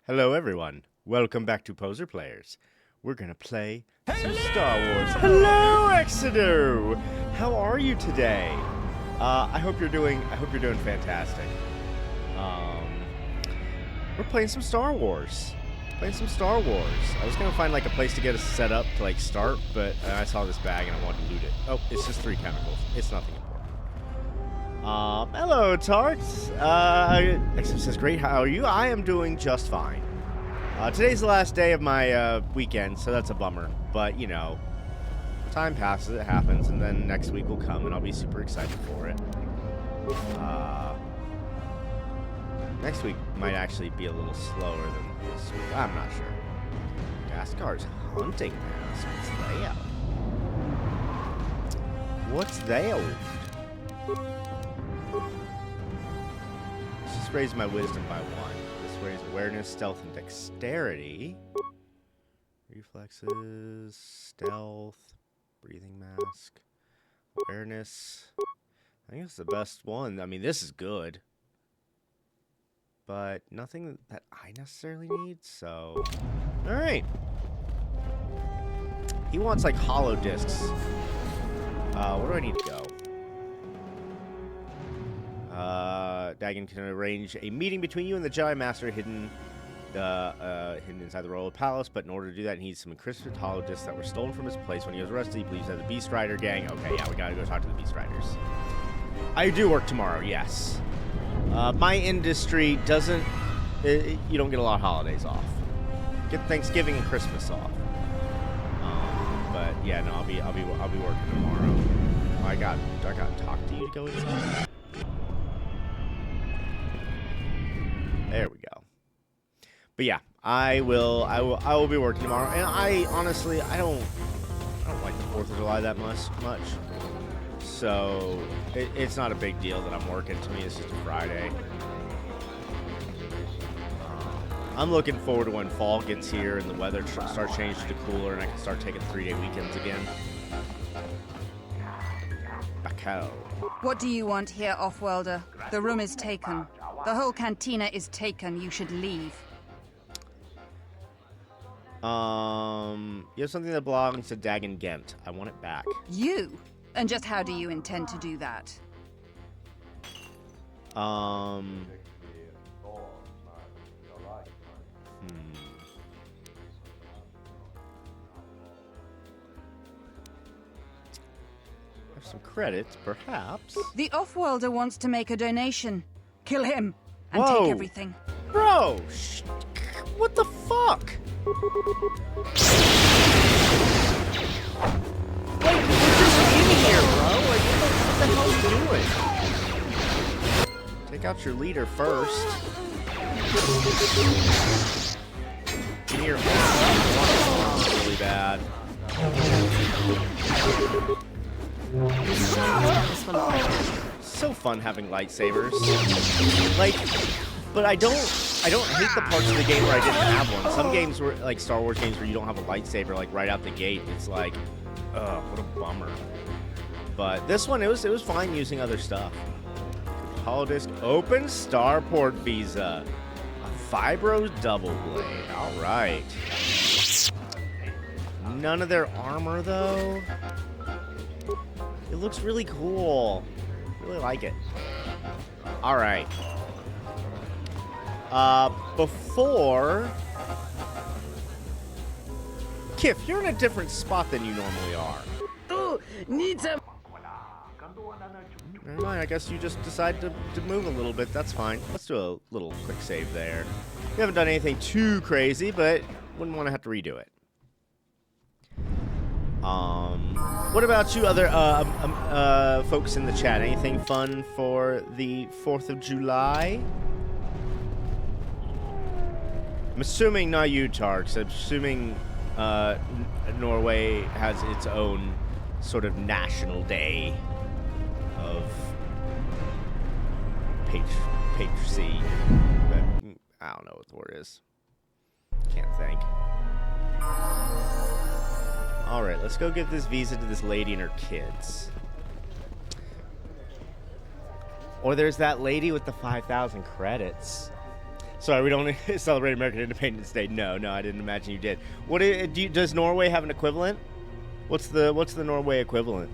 Hello, everyone. Welcome back to Poser Players. We're gonna play some Star Wars. Hello, Exeter. How are you today? I hope you're doing fantastic. We're playing some Star Wars. I was gonna find like a place to get us set up to like start, but I saw this bag and I wanted to loot it. Oh, it's just 3 chemicals. It's nothing important. Hello, Tarts. Exeter says, great, how are you? I am doing just fine. Today's the last day of my weekend, so that's a bummer. But, you know, time passes, it happens, and then next week will come, and I'll be super excited for it. Next week might actually be a little slower than this week. I'm not sure. Gaskar's hunting mask. What's that? Let's just raise my wisdom by 1. Raise awareness, stealth, and dexterity. Reflexes, stealth, breathing mask, awareness. I think it's the best one. I mean, this is good, but nothing that I necessarily need, so... Alright. He wants, like, hollow discs. Where do I need to go? Dagon can arrange a meeting between you and the Jedi Master hidden inside the Royal Palace, but in order to do that, he needs some encrypted hollow discs that were stolen from his place when he was arrested. He believes that the Beast Rider gang... Okay, yeah, we gotta go talk to the Beast Riders. I do work tomorrow, yes. My industry doesn't... you don't get a lot of holidays off. Get Thanksgiving and Christmas off. But yeah, no, I'll be working tomorrow. I got to talk to you to go inside. There we go. But yeah, I will be working tomorrow, and I honestly I don't like the 4th of July that much. So it's not a big deal that I'm working. To me, it's just a Friday. I'm looking forward to when fall gets here and the weather starts changing to cooler, and I can start taking 3-day weekends again. Bacow. What do you want here, Offworlder? The room is taken. The whole cantina is taken. You should leave. You have something that belongs to Dagon Gent. I want it back. You? And just how do you intend to do that? I have some credits, perhaps. The Offworlder wants to make a donation. Kill him and Whoa. take everything. Bro, what the fuck? Like, we're just in here, bro. Like, what the hell are you doing? Take out your leader first. Give me your really bad. So fun having lightsabers. Like, but I don't hate the parts of the game where I didn't have one. Some games were like Star Wars games where you don't have a lightsaber like right out the gate. It's like, ugh, what a bummer. But this one, it was fine using other stuff. Holodisc open starport visa. A Fibro double blade. All right. None of their armor though. It looks really cool. Really like it. All right. Before Kif, you're in a different spot than you normally are. Oh, need some. Never mind, I guess you just decide to move a little bit. That's fine. Let's do a little quick save there. We haven't done anything too crazy, but wouldn't want to have to redo it. What about you other folks in the chat? Anything fun for the 4th of July? I'm assuming not you, Tarks. I'm assuming Norway has its own sort of national day of patriarchy. But I don't know what the word is. Can't think. Alright, let's go give this visa to this lady and her kids. Or there's that lady with the 5,000 credits. Sorry, we don't celebrate American Independence Day. No, I didn't imagine you did. Does Norway have an equivalent? What's the Norway equivalent?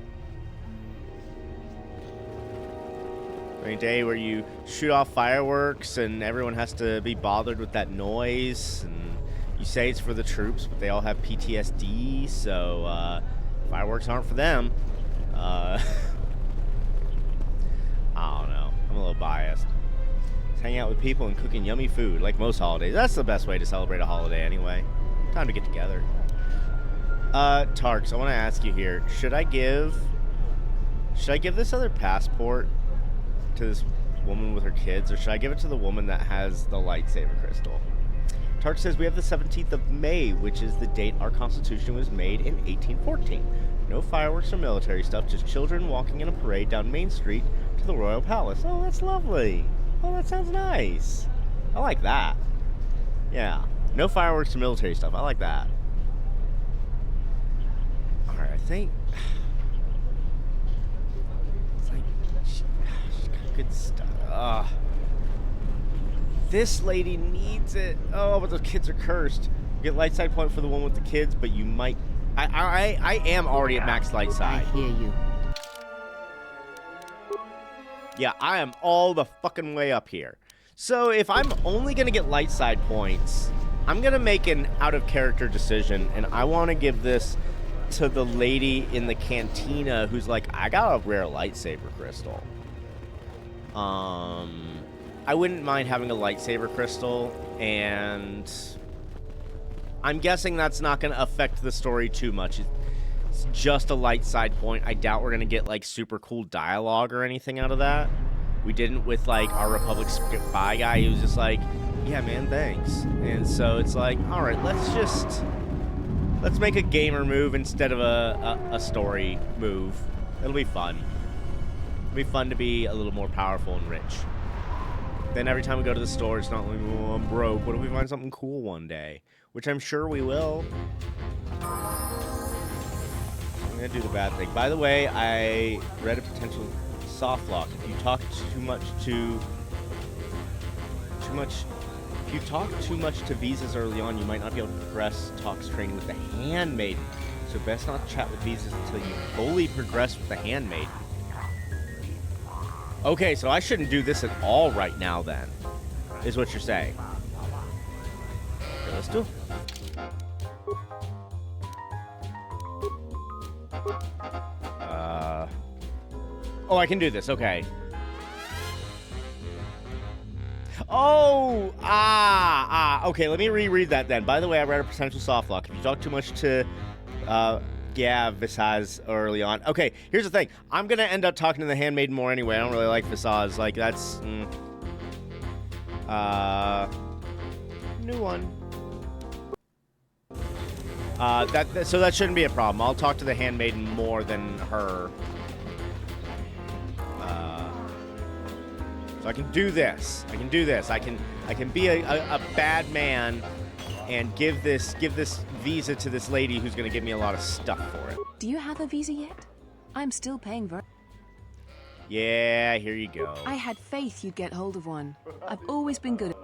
A day where you shoot off fireworks and everyone has to be bothered with that noise, and you say it's for the troops, but they all have PTSD, so fireworks aren't for them. I don't know. I'm a little biased. Just hanging out with people and cooking yummy food, like most holidays. That's the best way to celebrate a holiday anyway. Time to get together. Tarks, I want to ask you here. Should I give this other passport to this woman with her kids, or should I give it to the woman that has the lightsaber crystal? Tark says we have the 17th of May, which is the date our Constitution was made in 1814. No fireworks or military stuff, just children walking in a parade down Main Street to the Royal Palace. Oh, that's lovely. Oh, that sounds nice. I like that. Yeah. No fireworks or military stuff. I like that. Alright, I think... Good stuff. This lady needs it. Oh, but those kids are cursed. You get light side point for the one with the kids, but you might... I am already at max light side. I hear you. Yeah, I am all the fucking way up here. So if I'm only going to get light side points, I'm going to make an out-of-character decision, and I want to give this to the lady in the cantina who's like, I got a rare lightsaber crystal. I wouldn't mind having a lightsaber crystal, and I'm guessing that's not going to affect the story too much. It's just a light side point. I doubt we're going to get, like, super cool dialogue or anything out of that. We didn't with, like, our Republic spy guy. He was just like, yeah, man, thanks. And so it's like, all right, let's make a gamer move instead of a story move. It'll be fun. It'll be fun to be a little more powerful and rich. Then every time we go to the store, it's not like, oh, I'm broke. What if we find something cool one day? Which I'm sure we will. I'm gonna do the bad thing. By the way, I read a potential soft lock. If you talk too much to visas early on, you might not be able to progress talks training with the handmaiden. So best not chat with visas until you fully progress with the handmaiden. Okay, so I shouldn't do this at all right now then, is what you're saying. Okay, let's do it. Oh, I can do this, okay. Oh, okay, let me reread that then. By the way, I read a potential soft lock. If you talk too much to, Visage early on. Okay, here's the thing. I'm gonna end up talking to the handmaiden more anyway. I don't really like Visage. Like, that's... new one. So that shouldn't be a problem. I'll talk to the handmaiden more than her. So I can do this. I can be a bad man and give this visa to this lady who's going to give me a lot of stuff for it. Do you have a visa yet? I'm still paying for it. Yeah, here you go. I had faith you'd get hold of one. I've always been good at...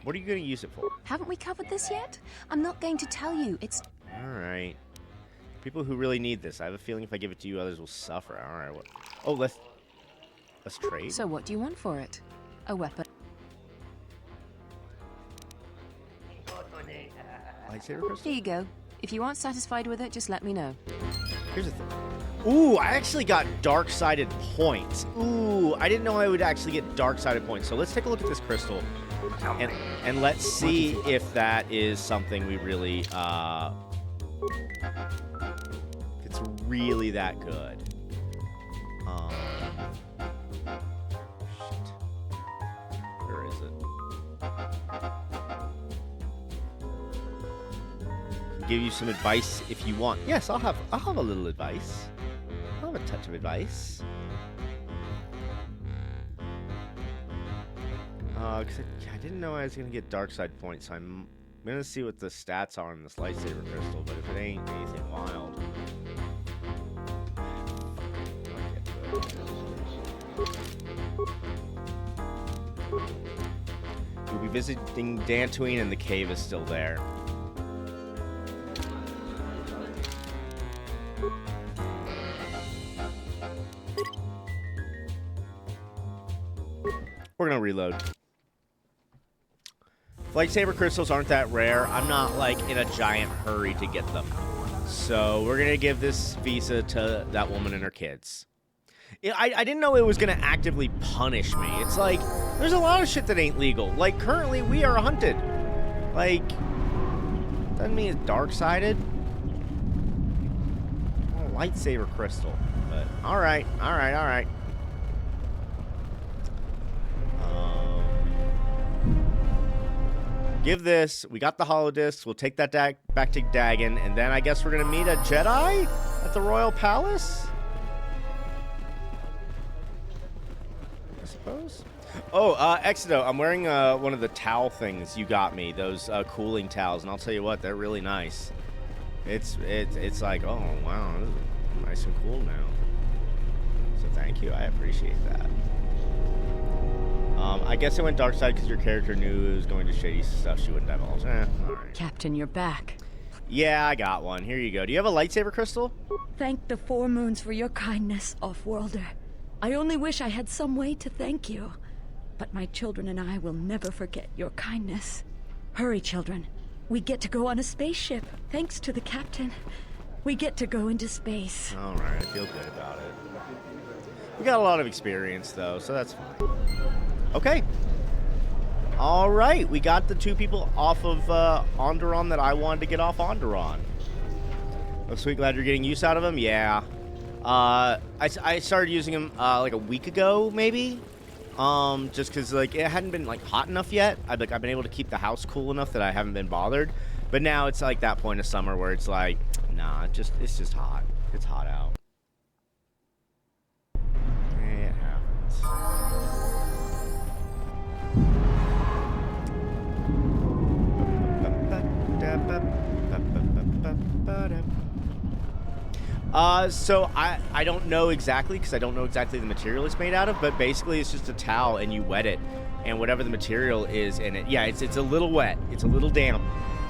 What are you going to use it for? Haven't we covered this yet? I'm not going to tell you. It's... Alright. People who really need this. I have a feeling if I give it to you, others will suffer. Alright, what? Oh, let's trade. So what do you want for it? A weapon? Lightsaber crystal? Here you go. If you aren't satisfied with it, just let me know. Here's the thing. Ooh, I actually got dark-sided points. Ooh, I didn't know I would actually get dark-sided points. So let's take a look at this crystal. And let's see if that is something we really, if it's really that good. Shit. Where is it? Can give you some advice if you want. Yes, I'll have a little advice. I'll have a touch of advice. Cause I didn't know I was gonna get dark side points, so I'm gonna see what the stats are on this lightsaber crystal, but if it ain't anything wild. You'll be visiting Dantooine, and the cave is still there. We're gonna reload. Lightsaber crystals aren't that rare. I'm not, like, in a giant hurry to get them. So we're gonna give this visa to that woman and her kids. I didn't know it was gonna actively punish me. It's like, there's a lot of shit that ain't legal. Like, currently, we are hunted. Like, doesn't mean it's dark-sided. Oh, lightsaber crystal. But, alright. Give this. We got the holodiscs. We'll take that back to Dagon, and then I guess we're gonna meet a Jedi at the Royal Palace. I suppose. Oh, Exodo, I'm wearing one of the towel things you got me. Those cooling towels, and I'll tell you what, they're really nice. It's like, oh wow, this is nice and cool now. So thank you. I appreciate that. I guess it went dark side because your character knew it was going to shady stuff she wouldn't divulge. Alright. Captain, you're back. Yeah, I got one. Here you go. Do you have a lightsaber crystal? Thank the Four Moons for your kindness, Off-Worlder. I only wish I had some way to thank you. But my children and I will never forget your kindness. Hurry, children. We get to go on a spaceship. Thanks to the captain. We get to go into space. Alright, I feel good about it. We got a lot of experience, though, so that's fine. Okay. Alright, we got the two people off of Onderon that I wanted to get off Onderon. Oh, sweet, glad you're getting use out of them? Yeah. I started using them like a week ago, maybe. Just because like it hadn't been like hot enough yet. I've been able to keep the house cool enough that I haven't been bothered. But now it's like that point of summer where it's like, nah, it's just hot. It's hot out. It happens. So I don't know exactly, because I don't know exactly the material it's made out of, but basically it's just a towel and you wet it, and whatever the material is in it, yeah, it's a little wet, it's a little damp,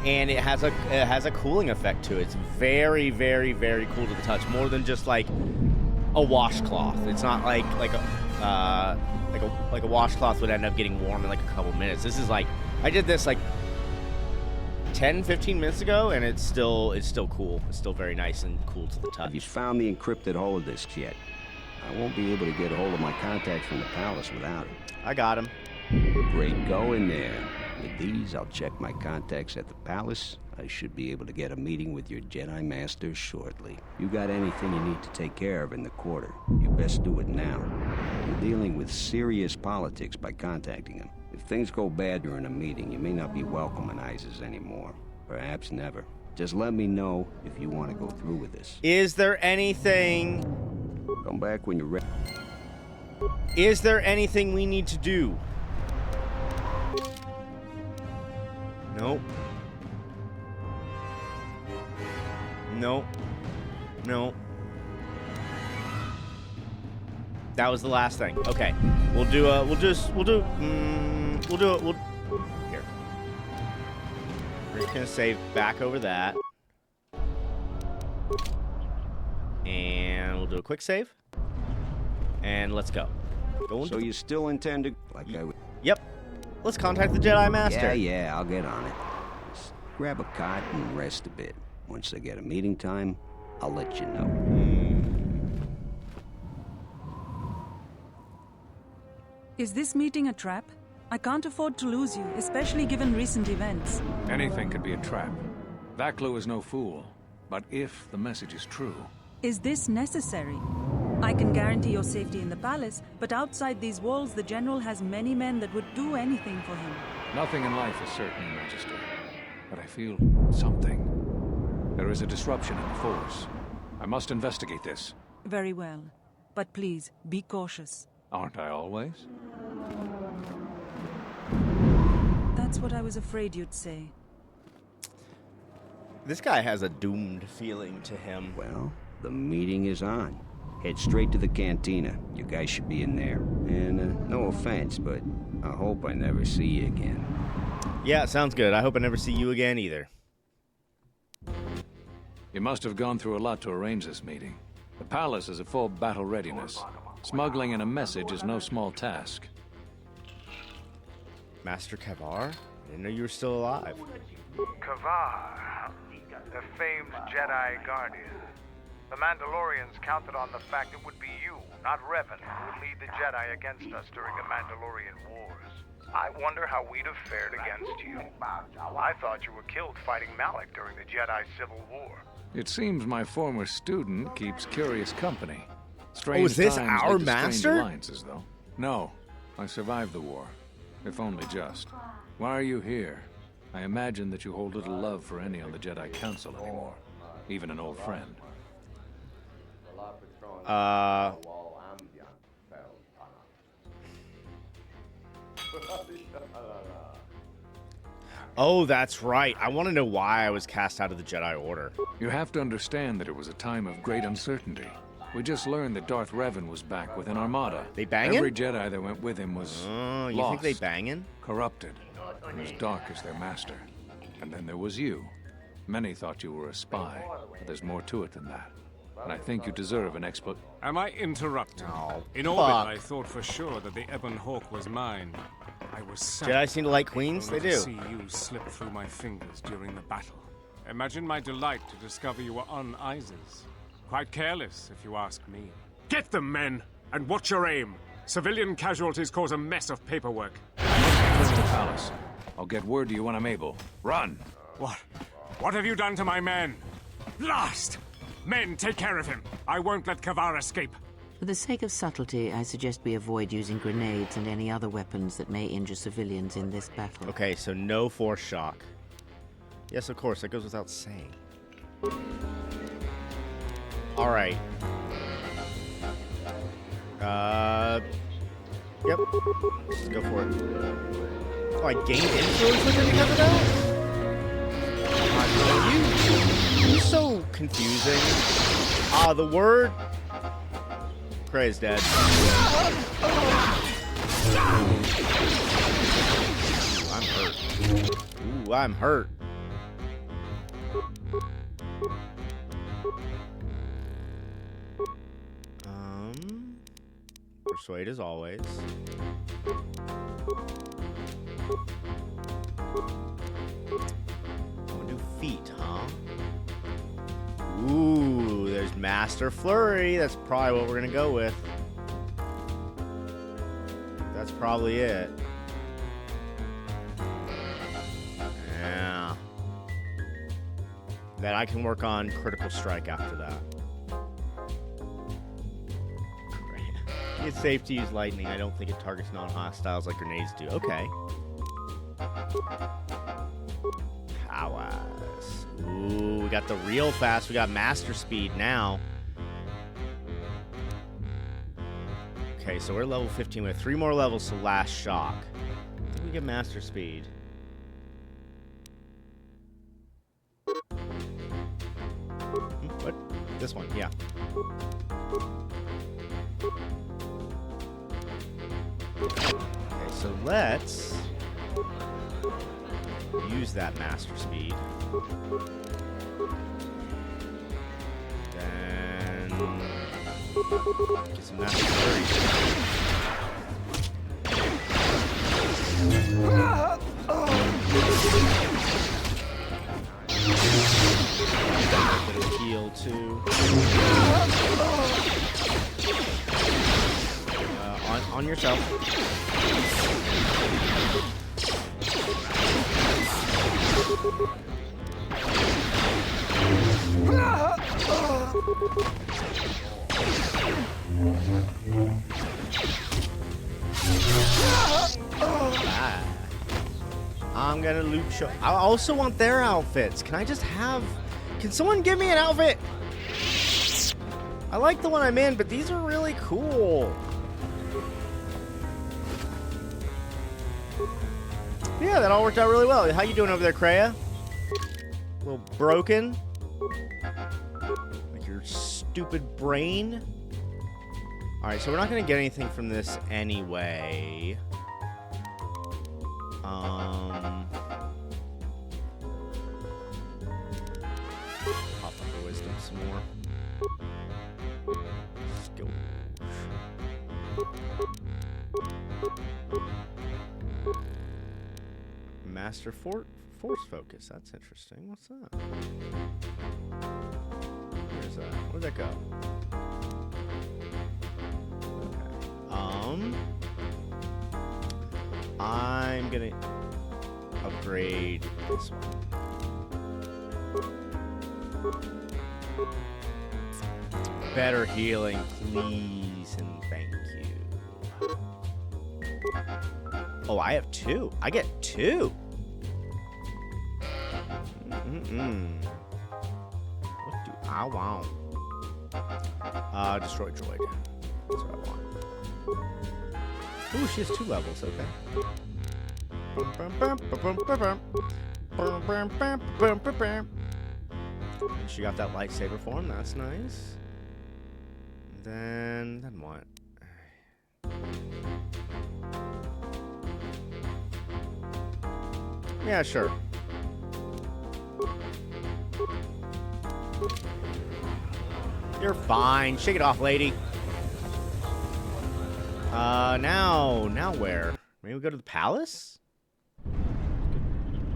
and it has a cooling effect to it. It's very, very, very cool to the touch, more than just like a washcloth. It's not like a washcloth would end up getting warm in like a couple minutes. This is like, I did this like 10-15 minutes ago, and it's still cool. It's still very nice and cool to the touch. Have you found the encrypted holodiscs yet? I won't be able to get a hold of my contacts from the palace without it. I got him. Great going there. With these, I'll check my contacts at the palace. I should be able to get a meeting with your Jedi Master shortly. You got anything you need to take care of in the quarter, you best do it now. You're dealing with serious politics by contacting him. If things go bad during a meeting, you may not be welcome in Iziz anymore. Perhaps never. Just let me know if you want to go through with this. Is there anything... Come back when you're ready. Is there anything we need to do? Nope. Nope. Nope. That was the last thing. Okay. We'll do here. We're just gonna save back over that. And we'll do a quick save. And let's go. So you still intend to... Like I would... Yep. Let's contact the Jedi Master. Yeah, I'll get on it. Just grab a cot and rest a bit. Once I get a meeting time, I'll let you know. Is this meeting a trap? I can't afford to lose you, especially given recent events. Anything could be a trap. Vaklu is no fool. But if the message is true... Is this necessary? I can guarantee your safety in the palace, but outside these walls, the General has many men that would do anything for him. Nothing in life is certain, Your Majesty. But I feel something. There is a disruption in the Force. I must investigate this. Very well. But please, be cautious. Aren't I always? That's what I was afraid you'd say. This guy has a doomed feeling to him. Well, the meeting is on. Head straight to the cantina. Your guys should be in there. And no offense, but I hope I never see you again. Yeah, sounds good. I hope I never see you again either. You must have gone through a lot to arrange this meeting. The palace is at full battle readiness. Smuggling in a message is no small task. Master Kavar? I didn't know you were still alive. Kavar, the famed Jedi Guardian. The Mandalorians counted on the fact it would be you, not Revan, who would lead the Jedi against us during the Mandalorian Wars. I wonder how we'd have fared against you. I thought you were killed fighting Malak during the Jedi Civil War. It seems my former student keeps curious company. Strange is this times our lead to master? strange alliances, though. No, I survived the war, if only just. Why are you here? I imagine that you hold little love for any on the Jedi Council anymore, even an old friend. Oh, that's right. I want to know why I was cast out of the Jedi Order. You have to understand that it was a time of great uncertainty. We just learned that Darth Revan was back with an armada. They banging? Every Jedi that went with him was You lost, think they banging? corrupted, and as dark as their master. And then there was you. Many thought you were a spy, but there's more to it than that. And I think you deserve an explanation. Am I interrupting? Oh, In fuck. orbit, I thought for sure that the Ebon Hawk was mine. I was sad. Jedi seem to like queens? Only They to do. see you slip through my fingers during the battle. Imagine my delight to discover you were on Iziz. Quite careless, if you ask me. Get them, men, and watch your aim. Civilian casualties cause a mess of paperwork. Return to the palace. I'll get word to you when I'm able. Run! What? What have you done to my man? Blast! Men, take care of him. I won't let Kavar escape. For the sake of subtlety, I suggest we avoid using grenades and any other weapons that may injure civilians in this battle. Okay, so no force shock. Yes, of course. That goes without saying. All right. Yep. Let's go for it. Oh, I gained influence with him because of that? You're so confusing. Ah, the word. Cray's dead. Ooh, I'm hurt. Ooh, I'm hurt. Persuade as always. I'm gonna do feet, huh? Ooh, there's Master Flurry. That's probably what we're gonna go with. That's probably it. Yeah. Then I can work on Critical Strike after that. It's safe to use lightning. I don't think it targets non-hostiles like grenades do. Okay. Powers. Ooh, we got the real fast. We got master speed now. Okay, so we're level 15. We have 3 more levels to last shock. I think we get master speed. What? This one, yeah. Okay, so let's use that master speed. Then get some master flurry. A bit of heal too. On yourself. I'm gonna loot show. I also want their outfits. Can I just have... Can someone give me an outfit? I like the one I'm in, but these are really cool. Yeah, that all worked out really well. How you doing over there, Kreia? A little broken? Like your stupid brain? Alright, so we're not going to get anything from this anyway. Pop up the wisdom some more. Let's go. Master force focus. That's interesting. What's that? Where's that? Where'd that go? Okay. I'm gonna upgrade this one. Better healing, please, and thank you. Oh, I have 2. I get 2. What do I want? Destroy droid. That's what I want. Ooh, she has 2 levels. Okay. She got that lightsaber form. That's nice. Then what? Yeah, sure. You're fine. Shake it off, lady. Now where? Maybe we go to the palace?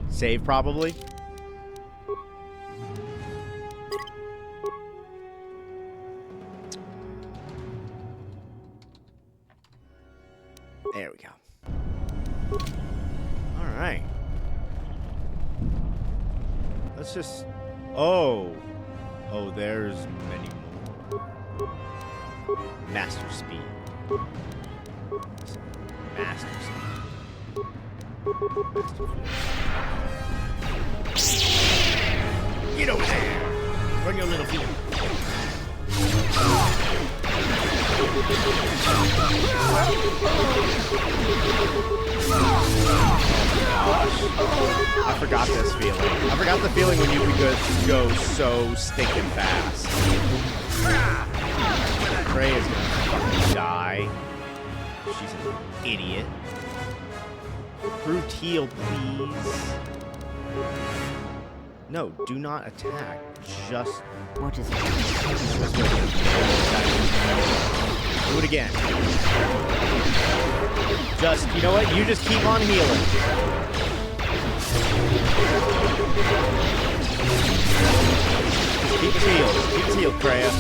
Save, probably. There we go. Alright. Let's just... Oh, there's many more. Master speed. Master speed. Get over there! Run your little feet. I forgot this feeling. I forgot the feeling when you could go so stinking fast. Frey is gonna fucking die. She's an idiot. Improved heal, please. No, do not attack. Just... What is it? Do it again. Just, you know what? You just keep on healing. Keep us healed. Keep us healed, Kreia.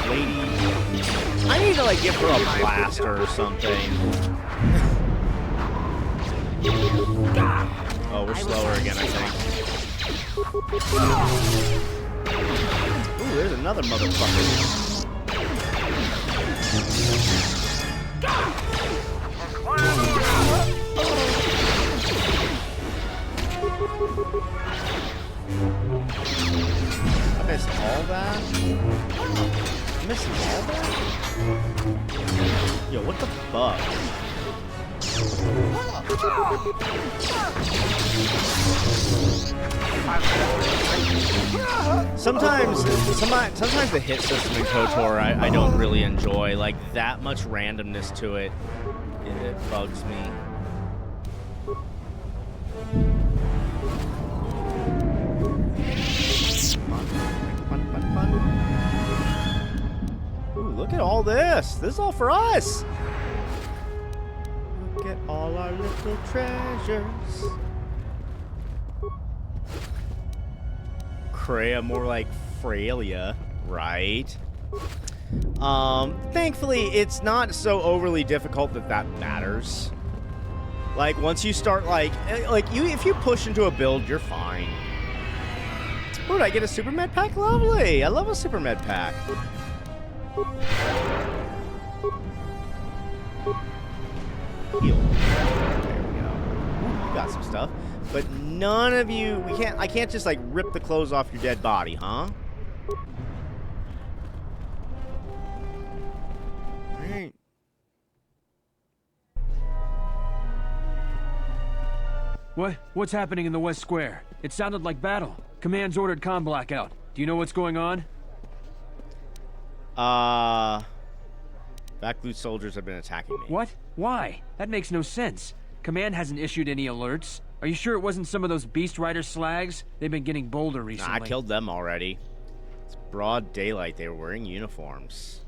Lady. I need to, like, give her a blaster or something. Oh, we're slower again, I think. Ooh, there's another motherfucker. I missed all that? I'm missing all that? Yo, what the fuck? Sometimes the hit system in KOTOR I don't really enjoy. Like, that much randomness to it, it bugs me. Fun. Ooh, look at all this. This is all for us. Look at all our little treasures. Kreia, more like Freylia, right? Thankfully, it's not so overly difficult that matters. Like, once you start, if you push into a build, you're fine. Ooh, did I get a super med pack? Lovely! I love a super med pack. Heal. There we go. Ooh, you got some stuff. But none of you, I can't just, like, rip the clothes off your dead body, huh? Alright. What's happening in the West Square? It sounded like battle. Command's ordered comm blackout. Do you know what's going on? Backloot soldiers have been attacking me. What? Why? That makes no sense. Command hasn't issued any alerts. Are you sure it wasn't some of those Beast Rider slags? They've been getting bolder recently. Nah, I killed them already. It's broad daylight. They were wearing uniforms.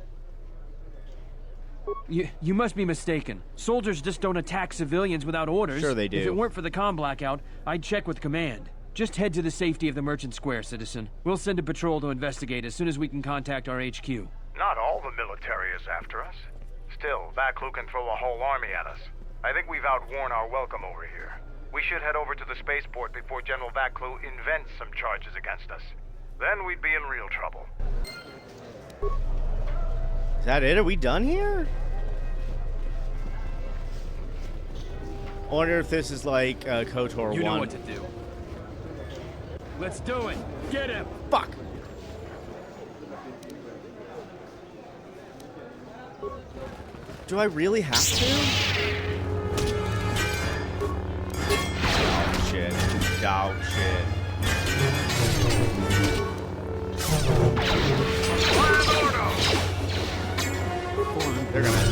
You must be mistaken. Soldiers just don't attack civilians without orders. Sure they do. If it weren't for the comm blackout, I'd check with Command. Just head to the safety of the Merchant Square, citizen. We'll send a patrol to investigate as soon as we can contact our HQ. Not all the military is after us. Still, Backlu can throw a whole army at us. I think we've outworn our welcome over here. We should head over to the spaceport before General Backlu invents some charges against us. Then we'd be in real trouble. Is that it? Are we done here? I wonder if this is like KOTOR 1. You know what to do. Let's do it. Get him. Fuck. Do I really have to? Dog shit. Dog shit.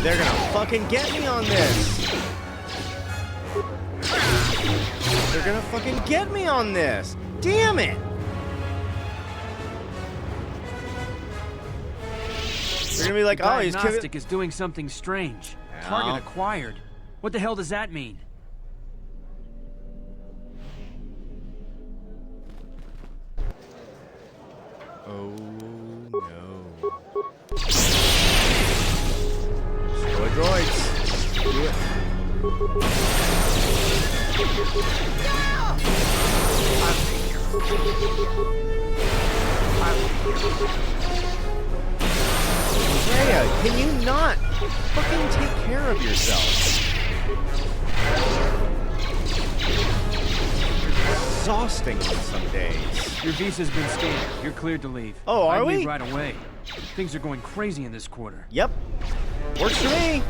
They're gonna fucking get me on this. They're gonna fucking get me on this. Damn it. They're gonna be like, oh, he's Diagnostic is doing something strange. Yeah. Target acquired. What the hell does that mean? Oh no. Destroy droids. Do it. Freya, can you not fucking take care of yourself? Exhausting on some days. Your visa's been scanned. You're cleared to leave. Oh, are I'd we? leave right away. Things are going crazy in this quarter. Yep. Works for me.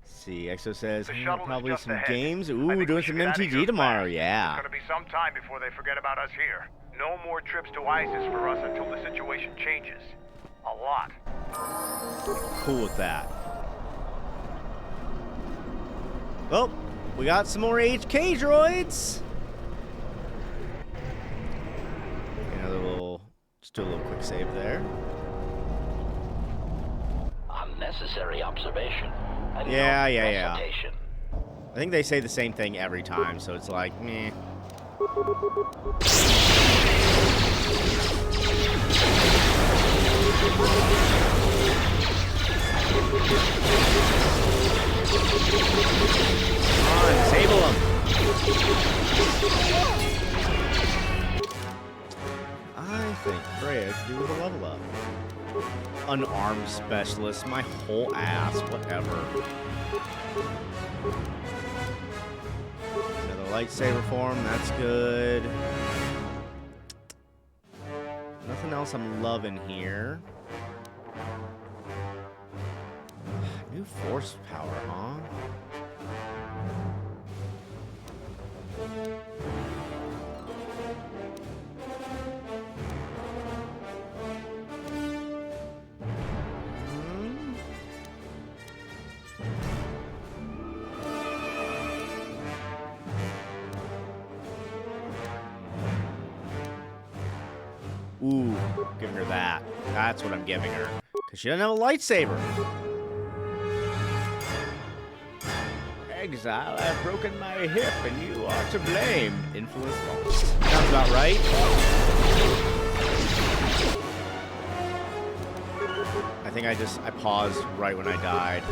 See, EXO says probably some ahead. games. I Ooh, think doing we some should get out of MTG here tomorrow. fast. Yeah. It's gonna be some time before they forget about us here. No more trips to Iziz for us until the situation changes. A lot. Cool with that. Well, we got some more HK droids. Another little, just do a little quick save there. Unnecessary observation. Yeah. I think they say the same thing every time, so it's like, meh. Come on, disable them. I think Freya could do with a level up. Unarmed specialist, my whole ass, whatever. Another lightsaber form, that's good. Nothing else I'm loving here. New force power, huh? Ooh, giving her that. That's what I'm giving her. Because she doesn't have a lightsaber. Exile, I've broken my hip and you are to blame. Influence lost. Sounds about right. I think I paused right when I died.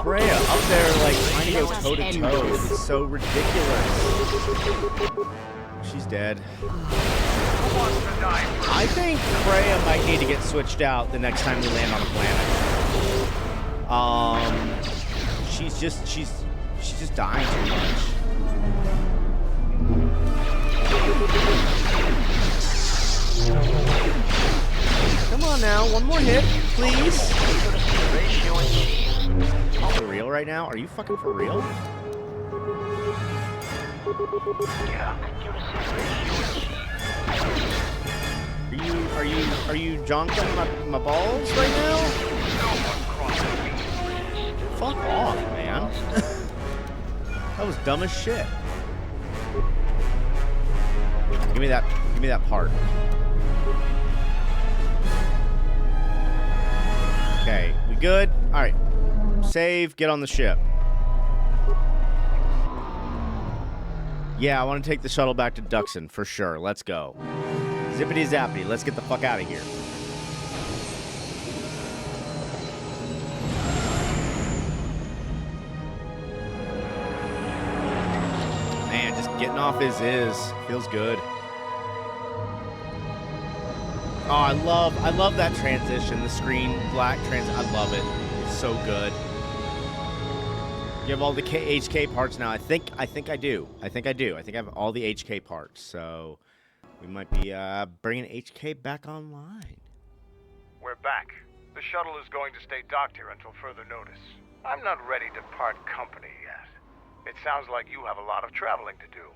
Freya up there like trying to go toe to toe. It's so ridiculous. She's dead. I think Freya might need to get switched out the next time we land on a planet. She's just dying too much. one more hit, please. Accuracy ratio achieved. Are you for real right now? Are you fucking for real? Yeah. Accuracy ratio achieved. Are you jonking my balls right now? Fuck off, man. That was dumb as shit. Give me that part. Okay, we good? Alright. Save, get on the ship. Yeah, I want to take the shuttle back to Duxon, for sure. Let's go. Zippity zappity, let's get the fuck out of here. Man, just getting off Iziz feels good. Oh, I love that transition, the screen black I love it. It's so good. You have all the HK parts now. I think I do. I think I have all the HK parts, so we might be bringing HK back online. We're back. The shuttle is going to stay docked here until further notice. I'm not ready to part company yet. It sounds like you have a lot of traveling to do.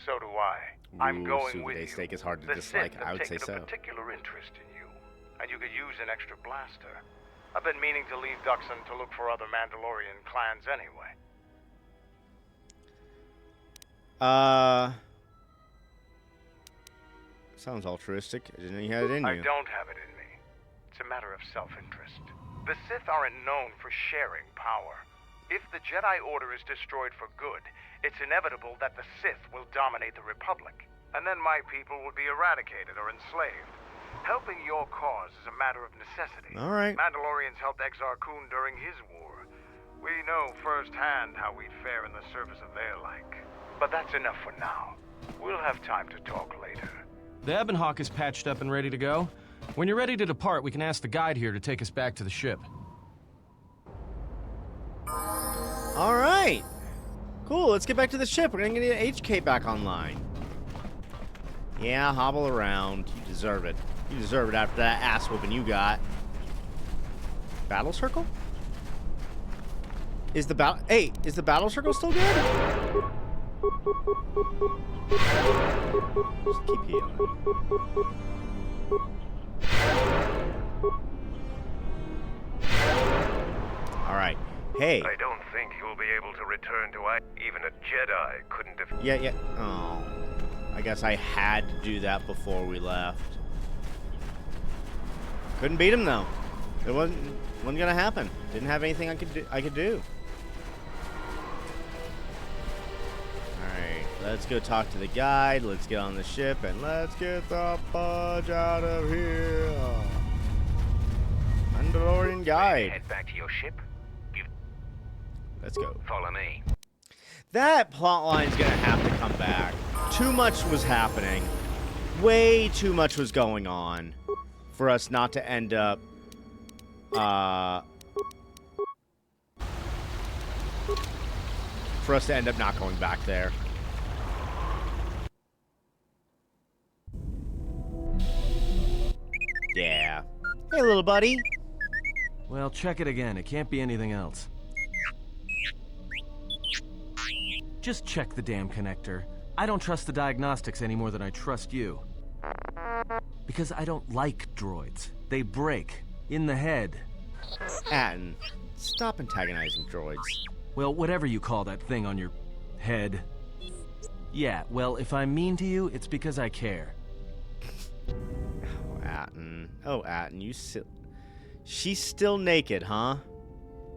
So do I. I'm going with you. Steak is hard to the dislike. Sith I have would say taken so. a particular interest in you, and you could use an extra blaster. I've been meaning to leave Duxon to look for other Mandalorian clans anyway. Sounds altruistic. I didn't know you had it in you. I don't have it in me. It's a matter of self-interest. The Sith aren't known for sharing power. If the Jedi Order is destroyed for good, it's inevitable that the Sith will dominate the Republic, and then my people will be eradicated or enslaved. Helping your cause is a matter of necessity. All right. Mandalorians helped Exar Kun during his war. We know firsthand how we'd fare in the service of their like. But that's enough for now. We'll have time to talk later. The Ebon Hawk is patched up and ready to go. When you're ready to depart, we can ask the guide here to take us back to the ship. All right. Cool, let's get back to the ship. We're gonna get HK back online. Yeah, hobble around. You deserve it. You deserve it after that ass whooping you got. Battle circle? Is the battle circle still good? Just keep healing. All right. Hey. I don't think you'll be able to return to even a Jedi couldn't have. Yeah. Oh. I guess I had to do that before we left. Couldn't beat him though. It wasn't gonna happen. Didn't have anything I could do. Alright, let's go talk to the guide, let's get on the ship, and let's get the fudge out of here. Mandalorian guide. Head back to your ship. Let's go. Follow me. That plot line's gonna have to come back. Too much was happening. Way too much was going on for us not to end up not going back there. Yeah. Hey, little buddy. Well, check it again. It can't be anything else. Just check the damn connector. I don't trust the diagnostics any more than I trust you. Because I don't like droids. They break. In the head. Atten, stop antagonizing droids. Well, whatever you call that thing on your head. Yeah, well, if I'm mean to you, it's because I care. Oh, Atten, you still... She's still naked, huh?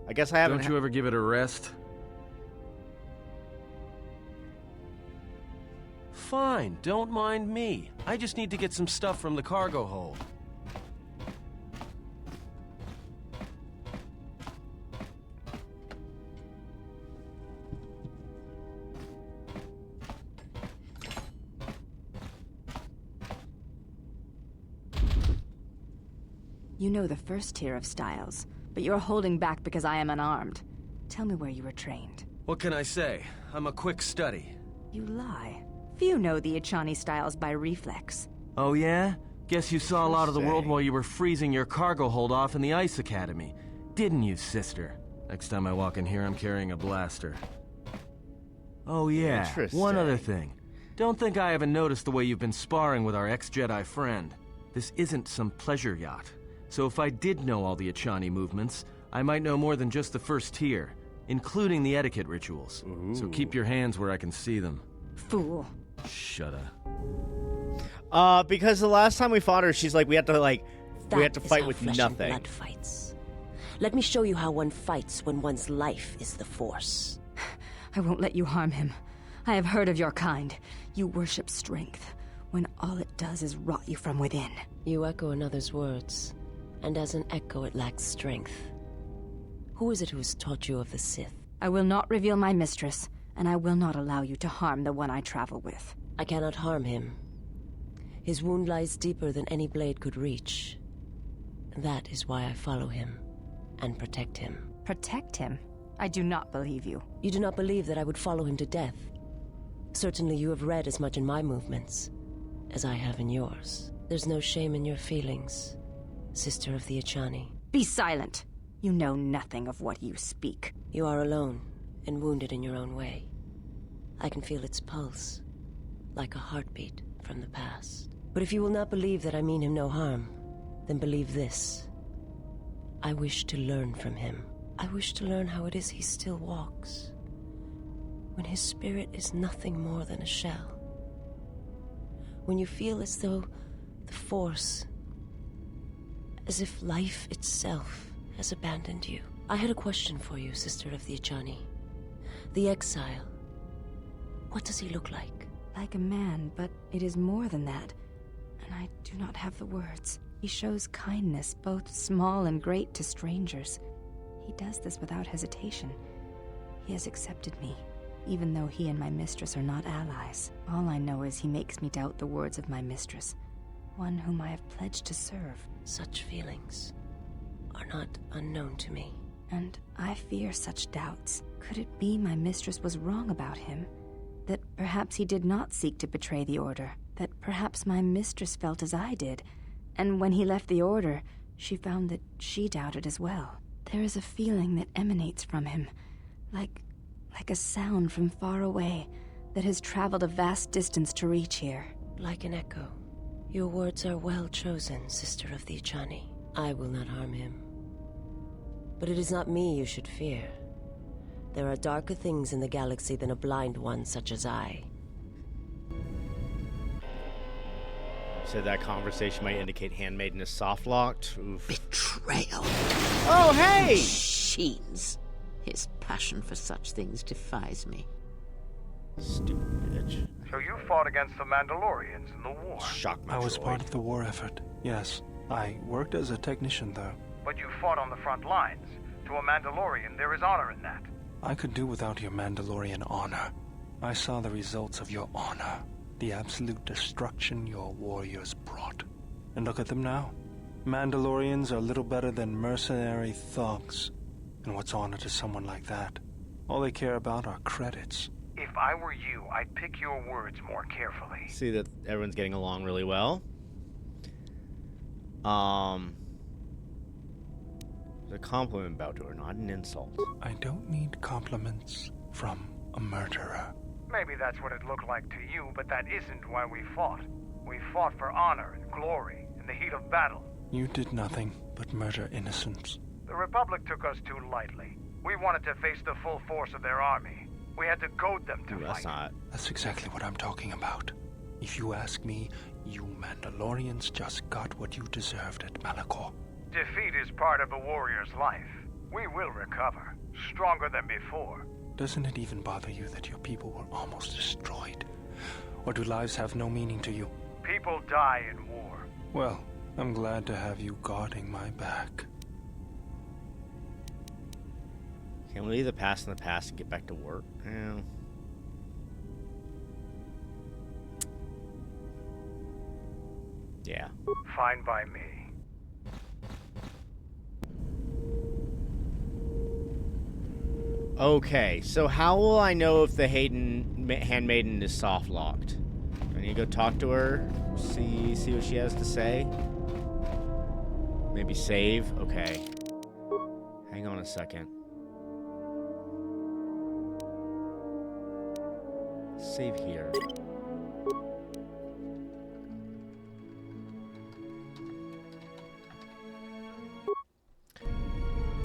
I guess I haven't... Don't you ever give it a rest? Fine, don't mind me. I just need to get some stuff from the cargo hold. You know the first tier of styles, but you're holding back because I am unarmed. Tell me where you were trained. What can I say? I'm a quick study. You lie. Few know the Echani styles by reflex. Oh yeah? Guess you saw a lot of the world while you were freezing your cargo hold off in the Ice Academy. Didn't you, sister? Next time I walk in here, I'm carrying a blaster. Oh yeah, one other thing. Don't think I haven't noticed the way you've been sparring with our ex-Jedi friend. This isn't some pleasure yacht. So if I did know all the Achani movements, I might know more than just the first tier, including the etiquette rituals. Ooh. So keep your hands where I can see them. Fool. Shut up. Because the last time we fought her, she's like, we had to fight with flesh nothing. And blood fights. Let me show you how one fights when one's life is the Force. I won't let you harm him. I have heard of your kind. You worship strength, when all it does is rot you from within. You echo another's words, and as an echo it lacks strength. Who is it who has taught you of the Sith? I will not reveal my mistress, and I will not allow you to harm the one I travel with. I cannot harm him. His wound lies deeper than any blade could reach. That is why I follow him, and protect him. Protect him? I do not believe you. You do not believe that I would follow him to death. Certainly you have read as much in my movements as I have in yours. There's no shame in your feelings, sister of the Achani. Be silent. You know nothing of what you speak. You are alone and wounded in your own way. I can feel its pulse, like a heartbeat from the past. But if you will not believe that I mean him no harm, then believe this. I wish to learn from him. I wish to learn how it is he still walks, when his spirit is nothing more than a shell. When you feel as though the Force, as if life itself has abandoned you. I had a question for you, sister of the Achani. The exile. What does he look like? Like a man, but it is more than that. And I do not have the words. He shows kindness, both small and great, to strangers. He does this without hesitation. He has accepted me, even though he and my mistress are not allies. All I know is he makes me doubt the words of my mistress, one whom I have pledged to serve. Such feelings are not unknown to me. And I fear such doubts. Could it be my mistress was wrong about him? That perhaps he did not seek to betray the Order? That perhaps my mistress felt as I did, and when he left the Order, she found that she doubted as well? There is a feeling that emanates from him, like a sound from far away, that has traveled a vast distance to reach here. Like an echo. Your words are well chosen, sister of the Achani. I will not harm him. But it is not me you should fear. There are darker things in the galaxy than a blind one such as I. Said that conversation might indicate Handmaiden is soft-locked. Oof. Betrayal. Oh, hey! Machines. His passion for such things defies me. Stupid bitch. So you fought against the Mandalorians in the war? Shock my I was droid. part of the war effort, yes. I worked as a technician, though. But you fought on the front lines. To a Mandalorian, there is honor in that. I could do without your Mandalorian honor. I saw the results of your honor. The absolute destruction your warriors brought. And look at them now. Mandalorians are little better than mercenary thugs. And what's honor to someone like that? All they care about are credits. If I were you, I'd pick your words more carefully. See that everyone's getting along really well. It's a compliment about to her, not an insult. I don't need compliments from a murderer. Maybe that's what it looked like to you, but that isn't why we fought. We fought for honor and glory in the heat of battle. You did nothing but murder innocents. The Republic took us too lightly. We wanted to face the full force of their army. We had to goad them to fight. That's exactly what I'm talking about. If you ask me, you Mandalorians just got what you deserved at Malachor. Defeat is part of a warrior's life. We will recover, stronger than before. Doesn't it even bother you that your people were almost destroyed? Or do lives have no meaning to you? People die in war. Well, I'm glad to have you guarding my back. Can we leave the past in the past and get back to work? Yeah. Yeah. Fine by me. Okay, so how will I know if the Handmaiden is soft-locked? I need to go talk to her, see what she has to say. Maybe save. Okay. Hang on a second. Save here.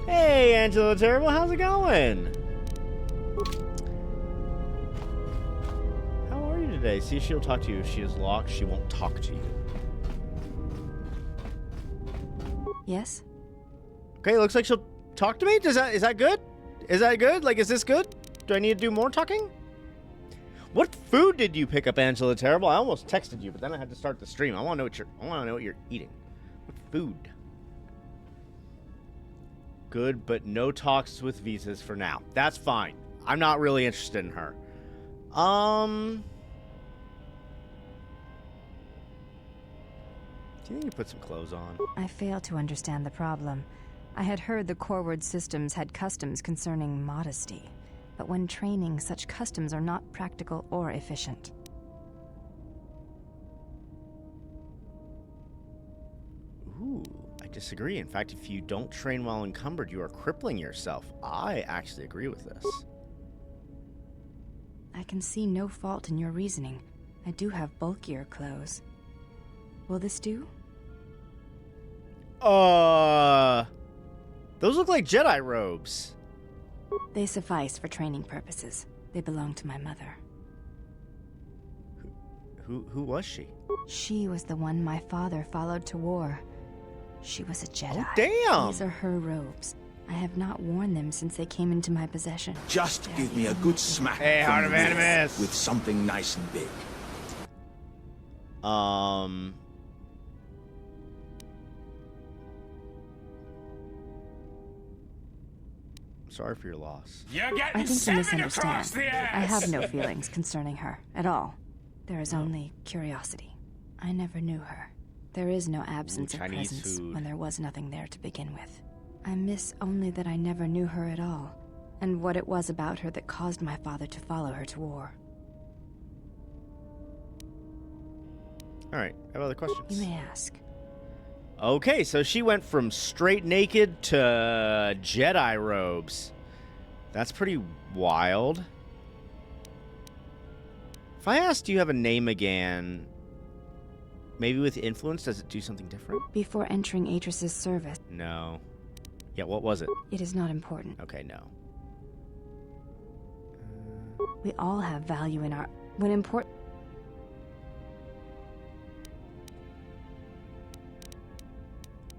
Hey, Angela Terrible, how's it going? How are you today? See if she'll talk to you. If she is locked, she won't talk to you. Yes? Okay, looks like she'll talk to me. Is that good? Is that good? Like, is this good? Do I need to do more talking? What food did you pick up, Angela Terrible? I almost texted you, but then I had to start the stream. I want to know what you're eating. What food? Good, but no talks with visas for now. That's fine. I'm not really interested in her. Do you think you put some clothes on? I fail to understand the problem. I had heard the Coreward systems had customs concerning modesty, but when training, such customs are not practical or efficient. Ooh, I disagree. In fact, if you don't train while encumbered, you are crippling yourself. I actually agree with this. I can see no fault in your reasoning. I do have bulkier clothes. Will this do? Those look like Jedi robes. They suffice for training purposes. They belong to my mother. Who was she? She was the one my father followed to war. She was a Jedi. Oh, damn! These are her robes. I have not worn them since they came into my possession. Just give me a good smack Heart of Animus with something nice and big. Sorry for your loss. I think you misunderstand. I have no feelings concerning her at all. There is only curiosity. I never knew her. There is no absence of presence when there was nothing there to begin with. I miss only that I never knew her at all, and what it was about her that caused my father to follow her to war. Alright, I have other questions. You may ask. Okay, so she went from straight naked to Jedi robes. That's pretty wild. If I asked, do you have a name again? Maybe with influence, does it do something different? Before entering Atris's service. No. Yeah, what was it? It is not important. Okay, no. We all have value in our... When important...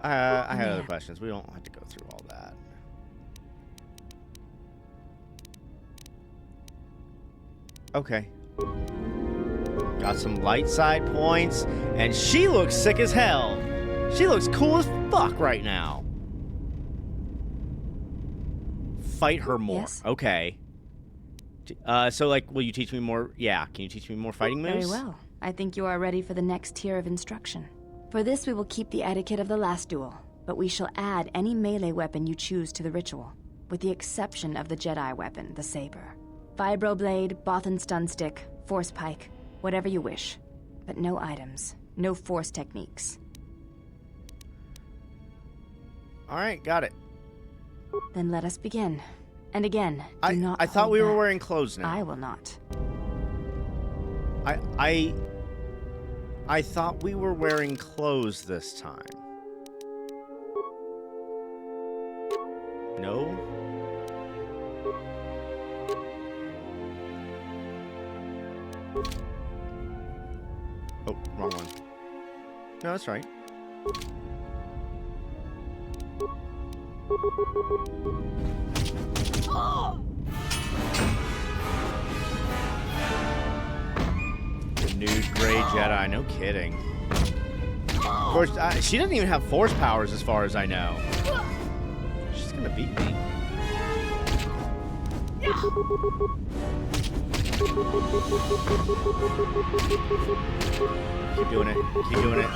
I had other questions. We don't have to go through all that. Okay. Got some light side points, and she looks sick as hell. She looks cool as fuck right now. Fight her more. Yes. Okay. So, like, will you teach me more? Yeah, can you teach me more fighting moves? Very well. I think you are ready for the next tier of instruction. For this, we will keep the etiquette of the last duel, but we shall add any melee weapon you choose to the ritual, with the exception of the Jedi weapon, the saber. Vibroblade, Bothan stun stick, force pike, whatever you wish. But no items, no force techniques. Alright, got it. Then let us begin. And again, do not I thought hold we were back. wearing clothes now. I will not. I thought we were wearing clothes this time. No? Oh, wrong one. No, that's right. The nude gray Jedi, no kidding. Of course, she doesn't even have force powers as far as I know. She's gonna beat me. Keep doing it. Keep doing it.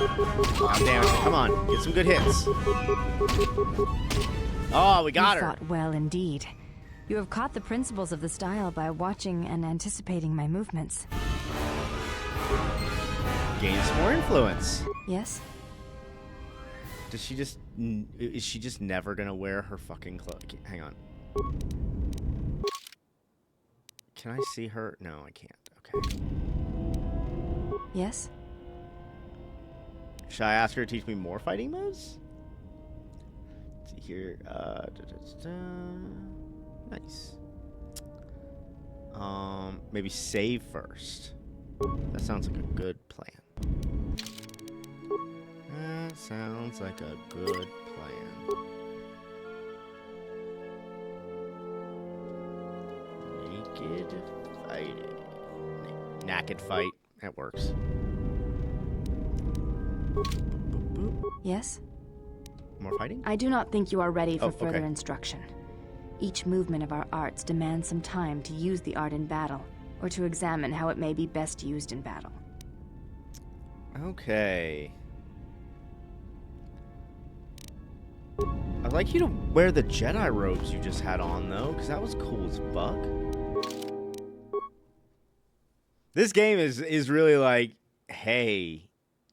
God damn it. Come on. Get some good hits. Oh, we got her. You fought well indeed. You have caught the principles of the style by watching and anticipating my movements. Gain some more influence. Yes? Does she just... Is she just never gonna wear her fucking clothes? Hang on. Can I see her? No, I can't. Okay. Yes? Should I ask her to teach me more fighting moves? Let's see here. Nice. Maybe save first. That sounds like a good plan. That sounds like a good plan. Naked fighting. Naked fight. That works. Yes? More fighting? I do not think you are ready for Oh, further okay. instruction. Each movement of our arts demands some time to use the art in battle, or to examine how it may be best used in battle. Okay. I'd like you to wear the Jedi robes you just had on, though, because that was cool as fuck. This game is really like, hey,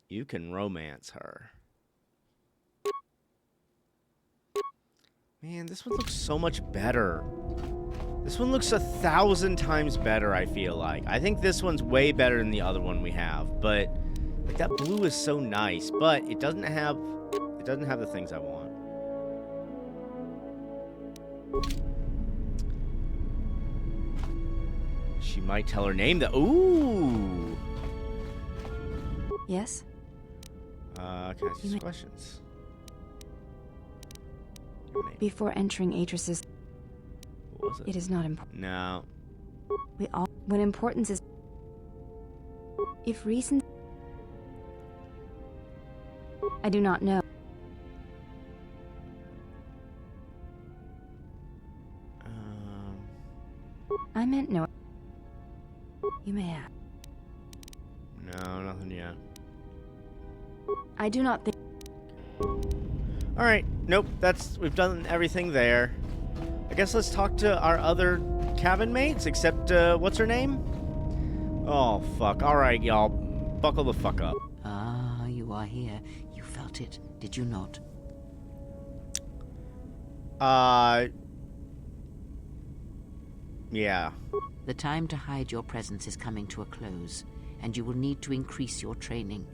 you can romance her. Man, this one looks so much better. This one looks 1,000 times better, I feel like. I think this one's way better than the other one we have, but like, that blue is so nice, but it doesn't have the things I want. She might tell her name that. Ooh. Yes? Can I ask you some questions? Before entering Atris's... What was it? It is not important. No. We all... When importance is... If reason... I do not know. I meant no. You may have. No, nothing yet. I do not think... Alright, nope, we've done everything there. I guess let's talk to our other cabin mates, except, what's her name? Oh, fuck. Alright, y'all. Buckle the fuck up. Ah, you are here. You felt it, did you not? Yeah. The time to hide your presence is coming to a close, and you will need to increase your training.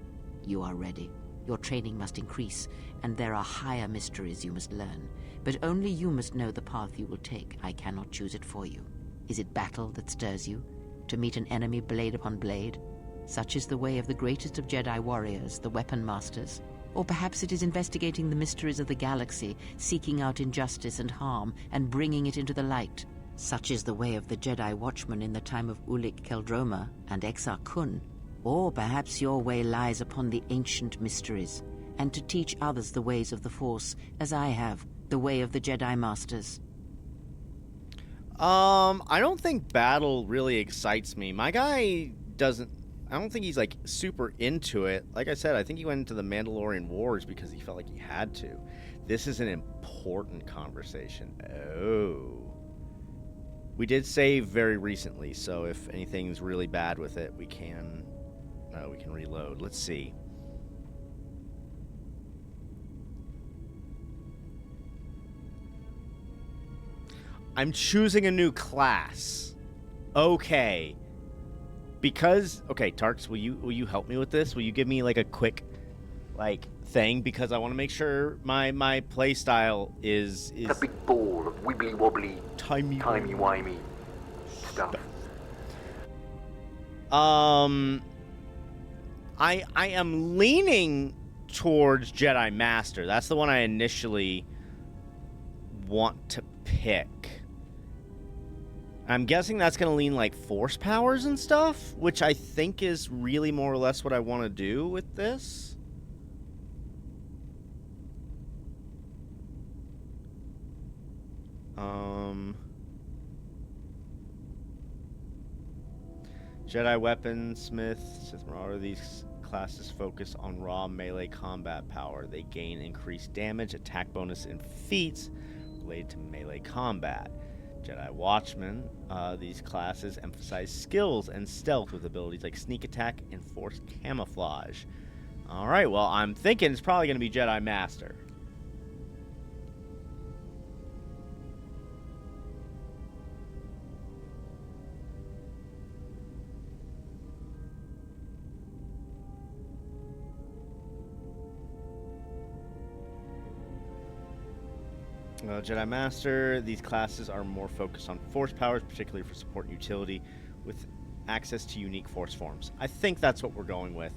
You are ready. Your training must increase, and there are higher mysteries you must learn. But only you must know the path you will take. I cannot choose it for you. Is it battle that stirs you? To meet an enemy blade upon blade? Such is the way of the greatest of Jedi warriors, the weapon masters. Or perhaps it is investigating the mysteries of the galaxy, seeking out injustice and harm, and bringing it into the light. Such is the way of the Jedi Watchman in the time of Ulic Qel-Droma and Exar Kun. Or perhaps your way lies upon the ancient mysteries, and to teach others the ways of the Force, as I have, the way of the Jedi Masters. I don't think battle really excites me. My guy doesn't... I don't think he's, like, super into it. Like I said, I think he went into the Mandalorian Wars because he felt like he had to. This is an important conversation. Oh. We did save very recently, so if anything's really bad with it, we can reload. Let's see. I'm choosing a new class. Okay. Because okay, Tarks, will you help me with this? Will you give me like a quick thing, because I want to make sure my play style is a big ball of wibbly wobbly timey-wimey stuff. I am leaning towards Jedi Master. That's the one I initially want to pick. I'm guessing that's going to lean like force powers and stuff, which I think is really more or less what I want to do with this. Jedi Weaponsmith, Sith Marauder, these classes focus on raw melee combat power. They gain increased damage, attack bonus, and feats related to melee combat. Jedi Watchman. These classes emphasize skills and stealth with abilities like sneak attack and force camouflage. Alright, well, I'm thinking it's probably going to be Jedi Master. Jedi Master, these classes are more focused on force powers, particularly for support and utility, with access to unique force forms. I think that's what we're going with.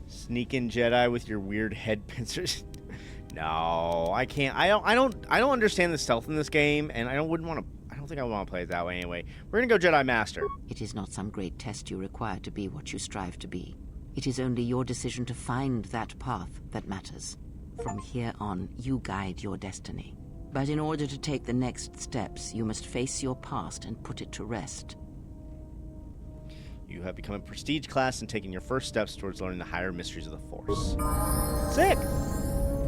Sneak in Jedi with your weird head pincers. No, I can't. I don't understand the stealth in this game, and I don't think I would want to play it that way anyway. We're gonna go Jedi Master. It is not some great test you require to be what you strive to be. It is only your decision to find that path that matters. From here on, you guide your destiny. But in order to take the next steps, you must face your past and put it to rest. You have become a prestige class and taken your first steps towards learning the higher mysteries of the Force. Sick!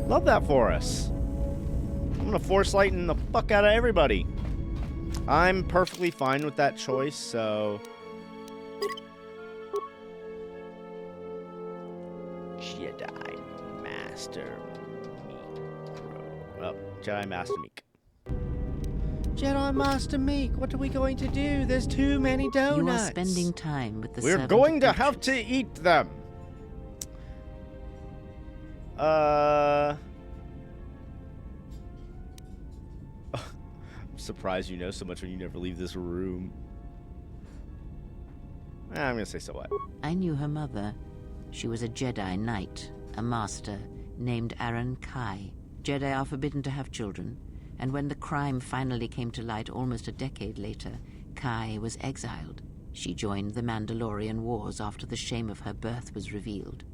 Love that for us. I'm gonna Force lighten the fuck out of everybody. I'm perfectly fine with that choice, so... Jedi Master Meek. Oh, Jedi Master Meek. Jedi Master Meek, what are we going to do? There's too many donuts. You are spending time with the We're servant going to of have to eat them. I'm surprised you know so much when you never leave this room. I'm gonna say so what. I knew her mother. She was a Jedi Knight, a master, named Aaron Kai. Jedi are forbidden to have children, and when the crime finally came to light almost a decade later, Kai was exiled. She joined the Mandalorian Wars after the shame of her birth was revealed.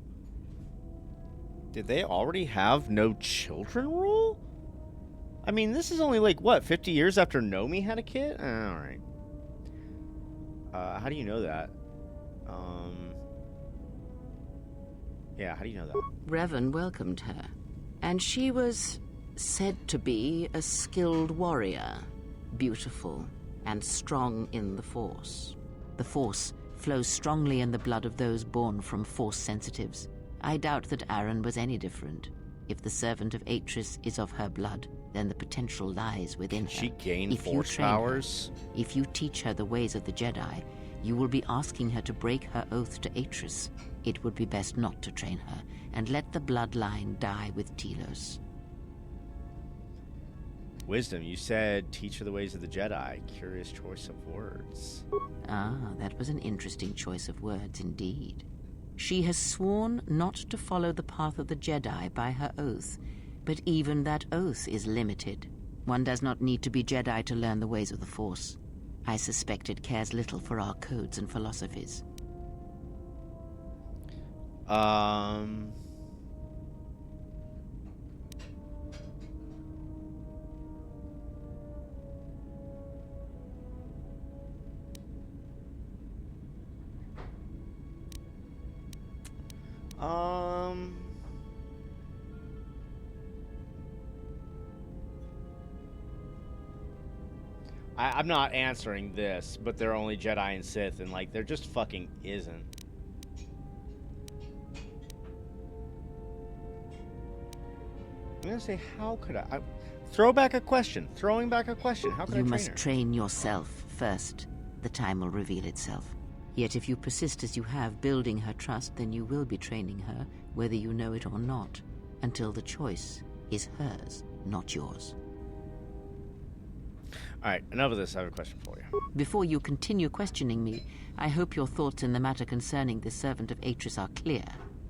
Did they already have no children rule? I mean, this is only like, what, 50 years after Nomi had a kid? Alright. How do you know that? Yeah, how do you know that? Revan welcomed her, and she was said to be a skilled warrior, beautiful and strong in the Force. The Force flows strongly in the blood of those born from Force sensitives. I doubt that Aaron was any different. If the servant of Atris is of her blood, then the potential lies within her. She gained Force powers? If you teach her the ways of the Jedi, you will be asking her to break her oath to Atris. It would be best not to train her, and let the bloodline die with Telos. Wisdom, you said teach her the ways of the Jedi. Curious choice of words. Ah, that was an interesting choice of words indeed. She has sworn not to follow the path of the Jedi by her oath, but even that oath is limited. One does not need to be Jedi to learn the ways of the Force. I suspect it cares little for our codes and philosophies. I'm not answering this, but they're only Jedi and Sith, and like, there just fucking isn't. I'm gonna say, how could I throw back a question. Throwing back a question. How could I train her? You must train yourself first. The time will reveal itself. Yet if you persist as you have, building her trust, then you will be training her, whether you know it or not, until the choice is hers, not yours. Alright, enough of this. I have a question for you. Before you continue questioning me, I hope your thoughts in the matter concerning the servant of Atris are clear.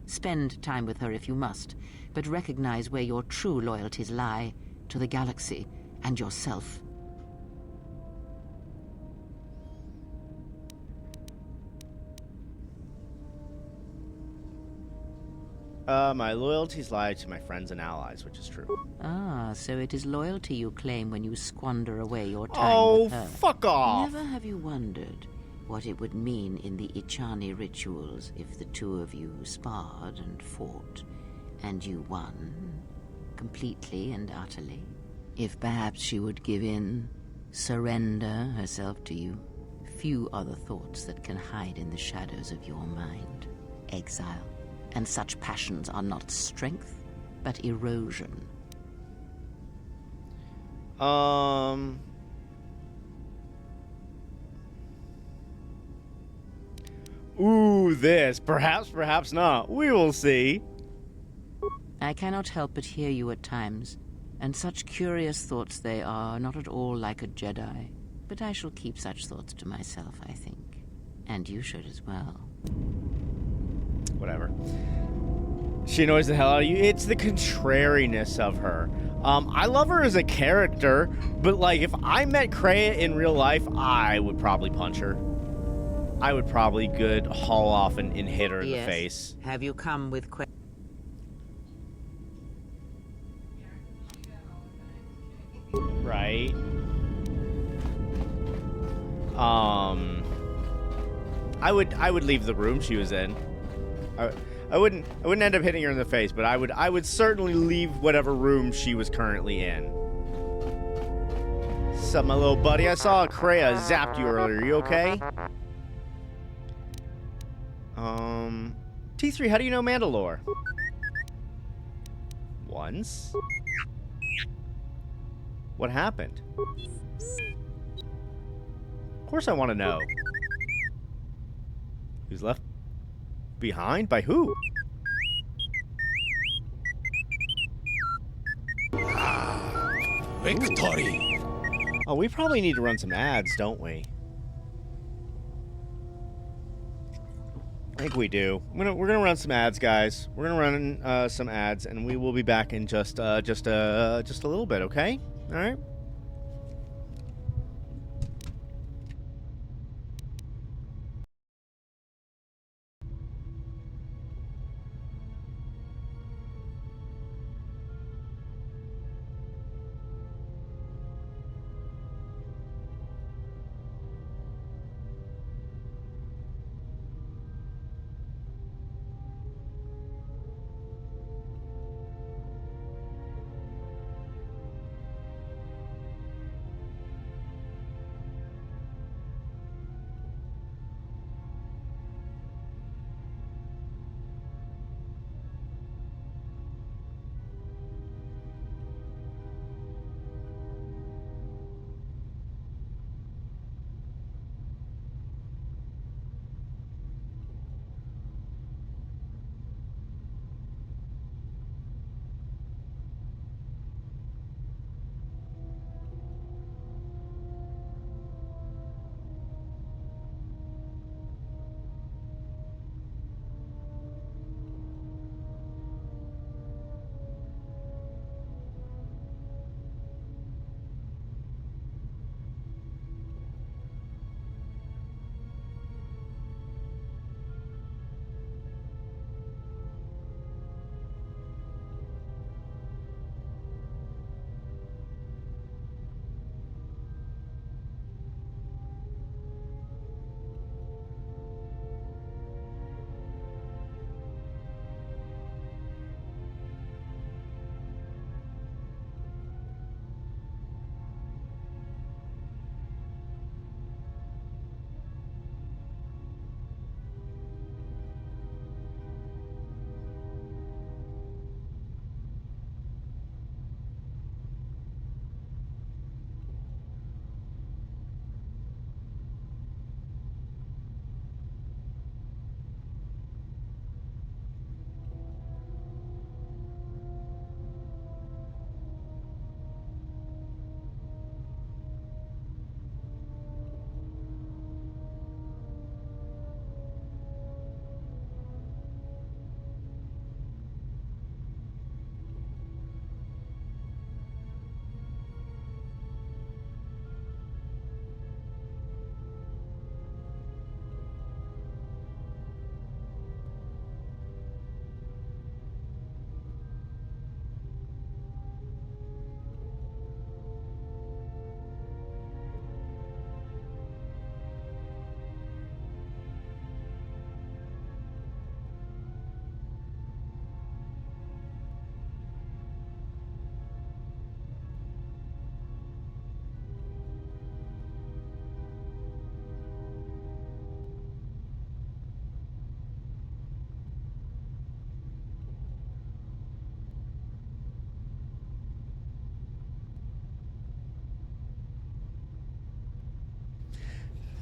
Spend time with her if you must, but recognize where your true loyalties lie, to the galaxy and yourself. My loyalties lie to my friends and allies, which is true. Ah, so it is loyalty you claim when you squander away your time with her. Oh, fuck off! Never have you wondered what it would mean in the Ichani rituals if the two of you sparred and fought, and you won, completely and utterly? If perhaps she would give in, Surrender herself to you. Few are the thoughts that can hide in the shadows of your mind. Exile. And such passions are not strength, but erosion. Ooh, this. Perhaps, perhaps not. We will see. I cannot help but hear you at times, and such curious thoughts they are, not at all like a Jedi. But I shall keep such thoughts to myself, I think. And you should as well. Whatever. She annoys the hell out of you. It's the contrariness of her. I love her as a character, but like if I met Kreia in real life, I would probably punch her. I would probably haul off and hit her in the face. Have you come with Right. I would leave the room she was in. I wouldn't end up hitting her in the face, but I would certainly leave whatever room she was currently in. Sup, my little buddy? I saw Kreia zapped you earlier. You okay? T3, how do you know Mandalore? Once? What happened? Of course I want to know. Who's left behind? By who? Victory! Oh, we probably need to run some ads, don't we? I think we do. We're gonna run some ads, guys. We're gonna run some ads, and we will be back in just a little bit. Okay? All right.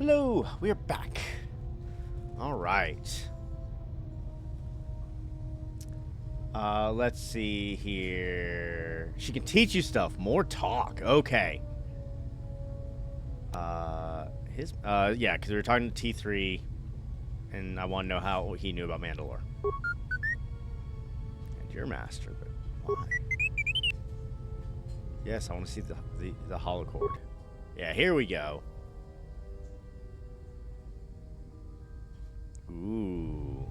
Hello, we're back. All right. Let's see here. She can teach you stuff. More talk. Okay. Yeah, because we were talking to T3, and I want to know how he knew about Mandalore. And your master, but why? Yes, I want to see the holocord. Yeah, here we go. Ooh.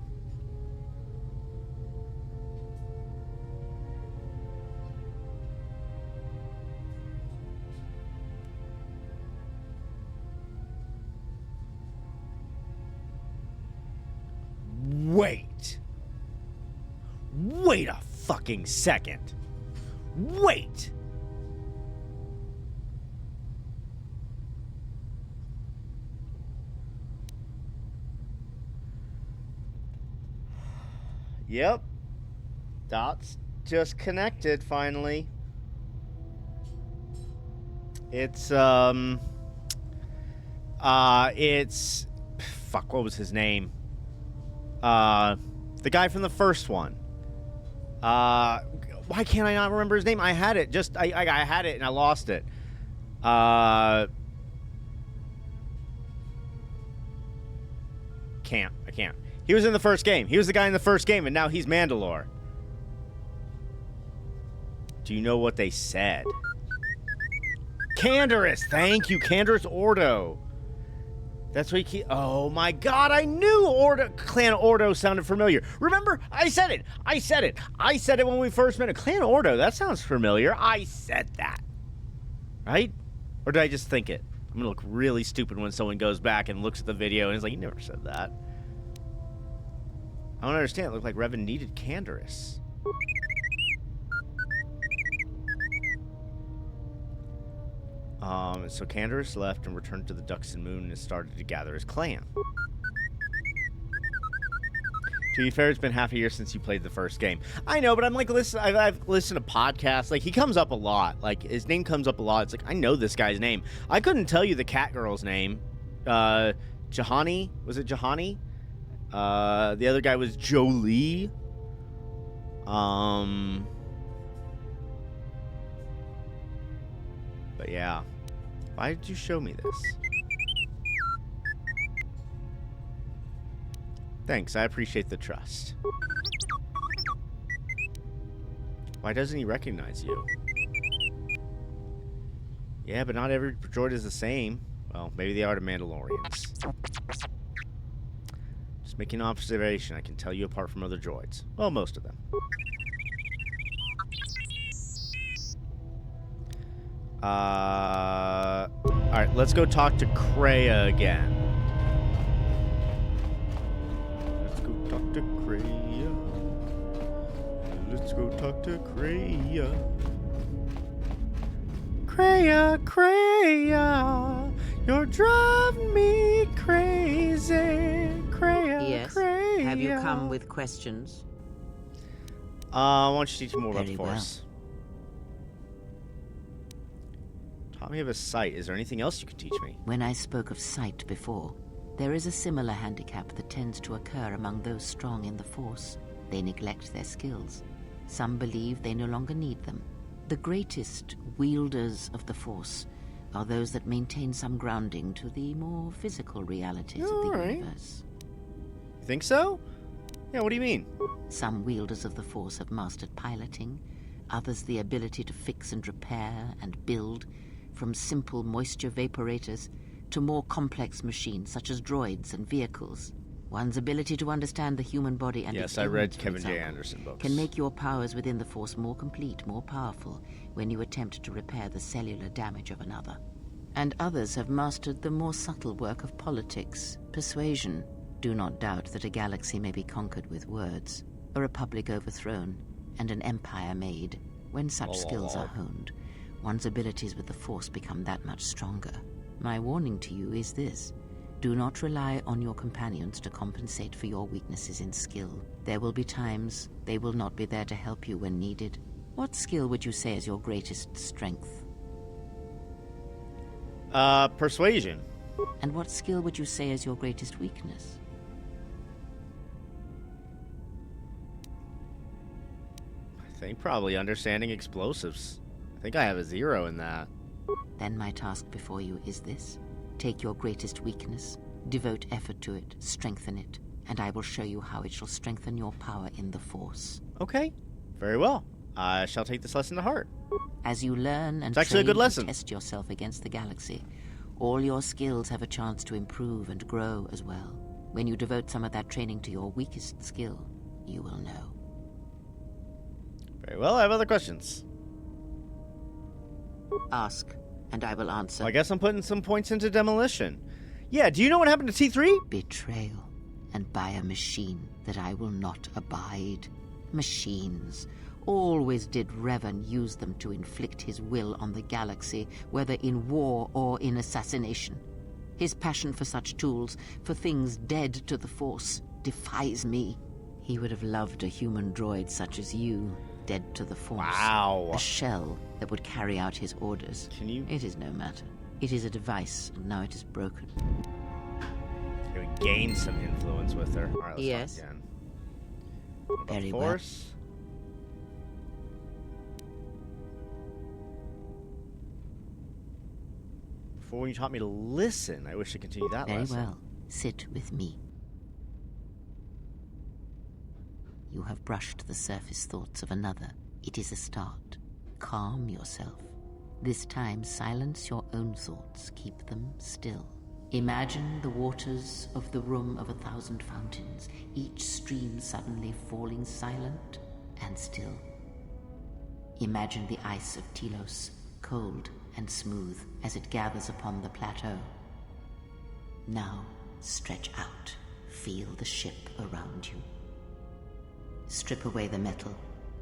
Wait a fucking second. Wait. Yep. Dots just connected finally. It's fuck, what was his name? The guy from the first one. Why can't I not remember his name? I had it. I had it and I lost it. I can't. He was in the first game. He was the guy in the first game, and now he's Mandalore. Do you know what they said? Canderous. Thank you, Canderous Ordo. That's what he... Oh, my God. I knew Clan Ordo sounded familiar. Remember? I said it. I said it when we first met. Clan Ordo. That sounds familiar. I said that. Right? Or did I just think it? I'm going to look really stupid when someone goes back and looks at the video and is like, you never said that. I don't understand. It looked like Revan needed Canderous. So Canderous left and returned to the Ducks and Moon and started to gather his clan. To be fair, it's been half a year since you played the first game. I know, but I'm like, I've listened to podcasts. Like, he comes up a lot. Like, his name comes up a lot. It's like, I know this guy's name. I couldn't tell you the cat girl's name. Jahani? Was it Jahani? The other guy was Jolie. But yeah. Why did you show me this? Thanks, I appreciate the trust. Why doesn't he recognize you? Yeah, but not every droid is the same. Well, maybe they are to Mandalorians. Just making an observation. I can tell you apart from other droids. Well, most of them. Alright, let's go talk to Kreia again. Let's go talk to Kreia. Let's go talk to Kreia. Kreia, you're driving me crazy. Kreia, yes. Kreia. Have you come with questions? Why don't you teach me more about the Very Force? Taught me of a sight. Is there anything else you could teach me? When I spoke of sight before, there is a similar handicap that tends to occur among those strong in the Force. They neglect their skills. Some believe they no longer need them. The greatest wielders of the Force are those that maintain some grounding to the more physical realities of the universe. You think so? Yeah, what do you mean? Some wielders of the Force have mastered piloting, others the ability to fix and repair and build, from simple moisture vaporators to more complex machines such as droids and vehicles. One's ability to understand the human body and its I read elements, for Kevin J. example, Anderson books. can make your powers within the Force more complete, more powerful, when you attempt to repair the cellular damage of another. And others have mastered the more subtle work of politics, persuasion. Do not doubt that a galaxy may be conquered with words, a republic overthrown, and an empire made. When such skills are honed, one's abilities with the Force become that much stronger. My warning to you is this. Do not rely on your companions to compensate for your weaknesses in skill. There will be times they will not be there to help you when needed. What skill would you say is your greatest strength? Persuasion. And what skill would you say is your greatest weakness? I think probably understanding explosives. I think I have a 0 in that. Then my task before you is this. Take your greatest weakness, devote effort to it, strengthen it, and I will show you how it shall strengthen your power in the Force. Okay, very well. I shall take this lesson to heart. As you learn and it's actually a good lesson. Test yourself against the galaxy, all your skills have a chance to improve and grow as well. When you devote some of that training to your weakest skill, you will know. Very well, I have other questions. Ask, and I will answer. Well, I guess I'm putting some points into demolition. Yeah, do you know what happened to T3? Betrayal, and by a machine that I will not abide. Machines. Always did Revan use them to inflict his will on the galaxy, whether in war or in assassination. His passion for such tools, for things dead to the Force, defies me. He would have loved a human droid such as you, dead to the Force. Wow. A shell that would carry out his orders. Can you? It is no matter. It is a device, and now it is broken. Can we gain some influence with her? All right, let's yes. Again. Very Force. well. Before when you taught me to listen, I wish to continue that lesson. Very well. Sit with me. You have brushed the surface thoughts of another. It is a start. Calm yourself. This time, silence your own thoughts. Keep them still. Imagine the waters of the Room of 1,000 Fountains, each stream suddenly falling silent and still. Imagine the ice of Telos, cold and smooth as it gathers upon the plateau. Now, stretch out. Feel the ship around you. Strip away the metal,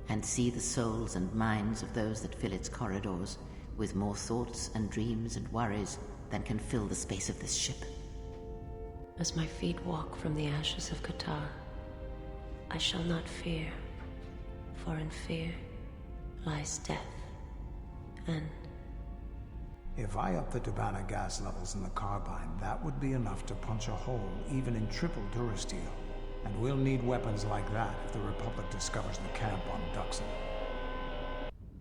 and see the souls and minds of those that fill its corridors, with more thoughts and dreams and worries than can fill the space of this ship. As my feet walk from the ashes of Kotor, I shall not fear, for in fear lies death, and... If I up the Dubana gas levels in the carbine, that would be enough to punch a hole even in triple durasteel. And we'll need weapons like that if the Republic discovers the camp on Duxon.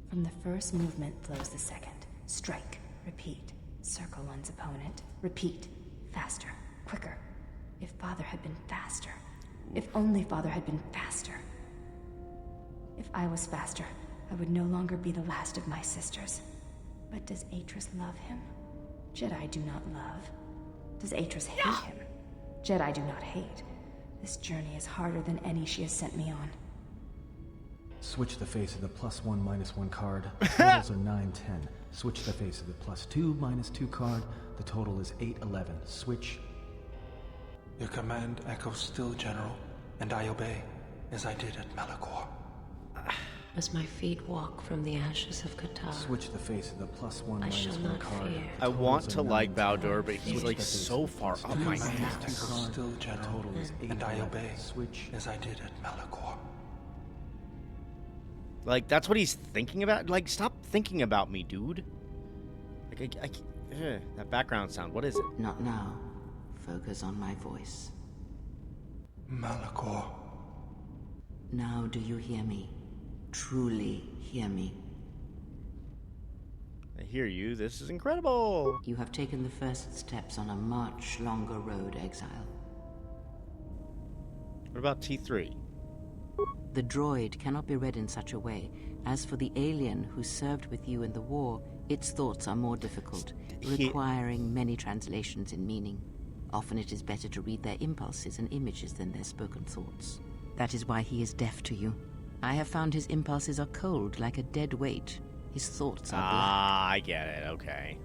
From the first movement flows the second. Strike. Repeat. Circle one's opponent. Repeat. Faster. Quicker. If Father had been faster. If only Father had been faster. If I was faster, I would no longer be the last of my sisters. But does Atris love him? Jedi do not love. Does Atris hate him? Jedi do not hate. This journey is harder than any she has sent me on. Switch the face of the +1 -1 card. The totals are 9, 10. Switch the face of the +2 -2 card. The total is 8, 11. Switch. Your command echoes still, General, and I obey, as I did at Malachor. As my feet walk from the ashes of Kotor, switch the face of the +1 I shall -1 not card. fear. I want to like Baldur, but he's like so far up my Still, The General, total is 8, and I 11. obey, Switch. as I did at Malachor. Like, that's what he's thinking about? Like, stop thinking about me, dude. Like, that background sound, what is it? Not now. Focus on my voice. Malachor. Now do you hear me? Truly hear me. I hear you. This is incredible. You have taken the first steps on a much longer road, exile. What about T3? The droid cannot be read in such a way. As for the alien who served with you in the war, its thoughts are more difficult, requiring many translations in meaning. Often it is better to read their impulses and images than their spoken thoughts. That is why he is deaf to you. I have found his impulses are cold, like a dead weight. His thoughts are black. Ah, I get it. Okay.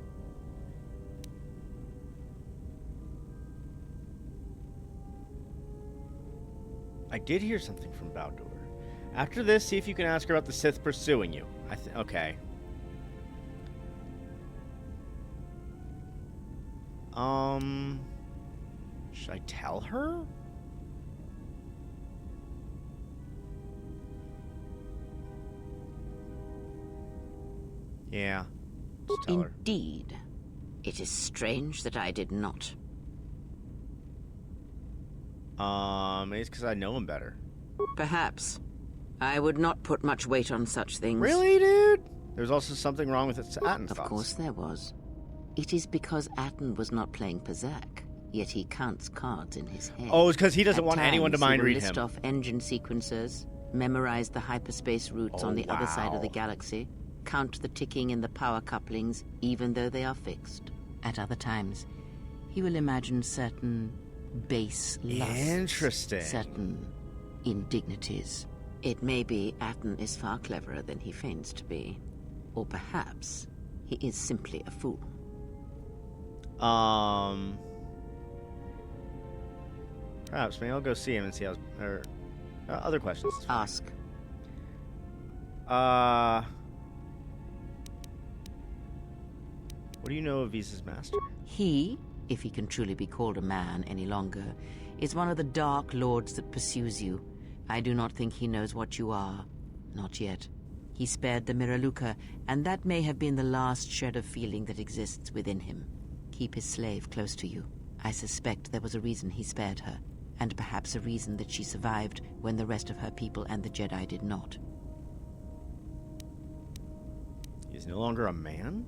I did hear something from Baldur. After this, see if you can ask her about the Sith pursuing you. Okay. Should I tell her? Yeah. Just tell her. Indeed. It is strange that I did not. Maybe it's because I know him better. Perhaps. I would not put much weight on such things. Really, dude? There's also something wrong with Atten's Of thoughts. course there was. It is because Atten was not playing Pazak, yet he counts cards in his head. Oh, it's because he doesn't At want anyone to times, he mind will read list him. off engine sequencers, memorize the hyperspace routes on the other side of the galaxy, count the ticking in the power couplings, even though they are fixed. At other times, he will imagine certain base lusts. Interesting. Certain indignities. It may be Atten is far cleverer than he feigns to be. Or perhaps he is simply a fool. Perhaps. Maybe I'll go see him and see how... Or, other questions. Ask. What do you know of Iziz's master? He, if he can truly be called a man any longer, is one of the Dark Lords that pursues you. I do not think he knows what you are. Not yet. He spared the Miraluka, and that may have been the last shred of feeling that exists within him. Keep his slave close to you. I suspect there was a reason he spared her, and perhaps a reason that she survived when the rest of her people and the Jedi did not. He's no longer a man?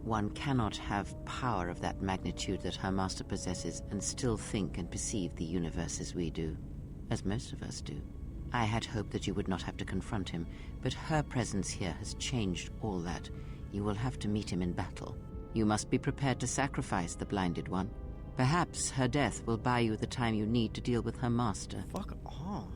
One cannot have power of that magnitude that her master possesses and still think and perceive the universe as we do, as most of us do. I had hoped that you would not have to confront him, but her presence here has changed all that. You will have to meet him in battle. You must be prepared to sacrifice the Blinded One. Perhaps her death will buy you the time you need to deal with her master. Fuck off.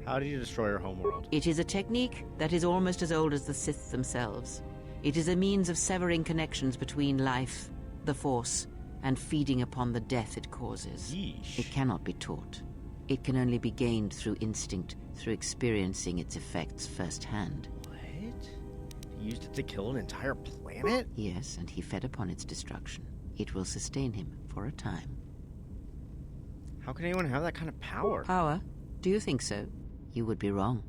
How did you destroy her homeworld? It is a technique that is almost as old as the Sith themselves. It is a means of severing connections between life, the Force, and feeding upon the death it causes. Yeesh. It cannot be taught. It can only be gained through instinct, through experiencing its effects firsthand. What? He used it to kill an entire planet? Yes, and he fed upon its destruction. It will sustain him for a time. How can anyone have that kind of power? Power? Do you think so? You would be wrong.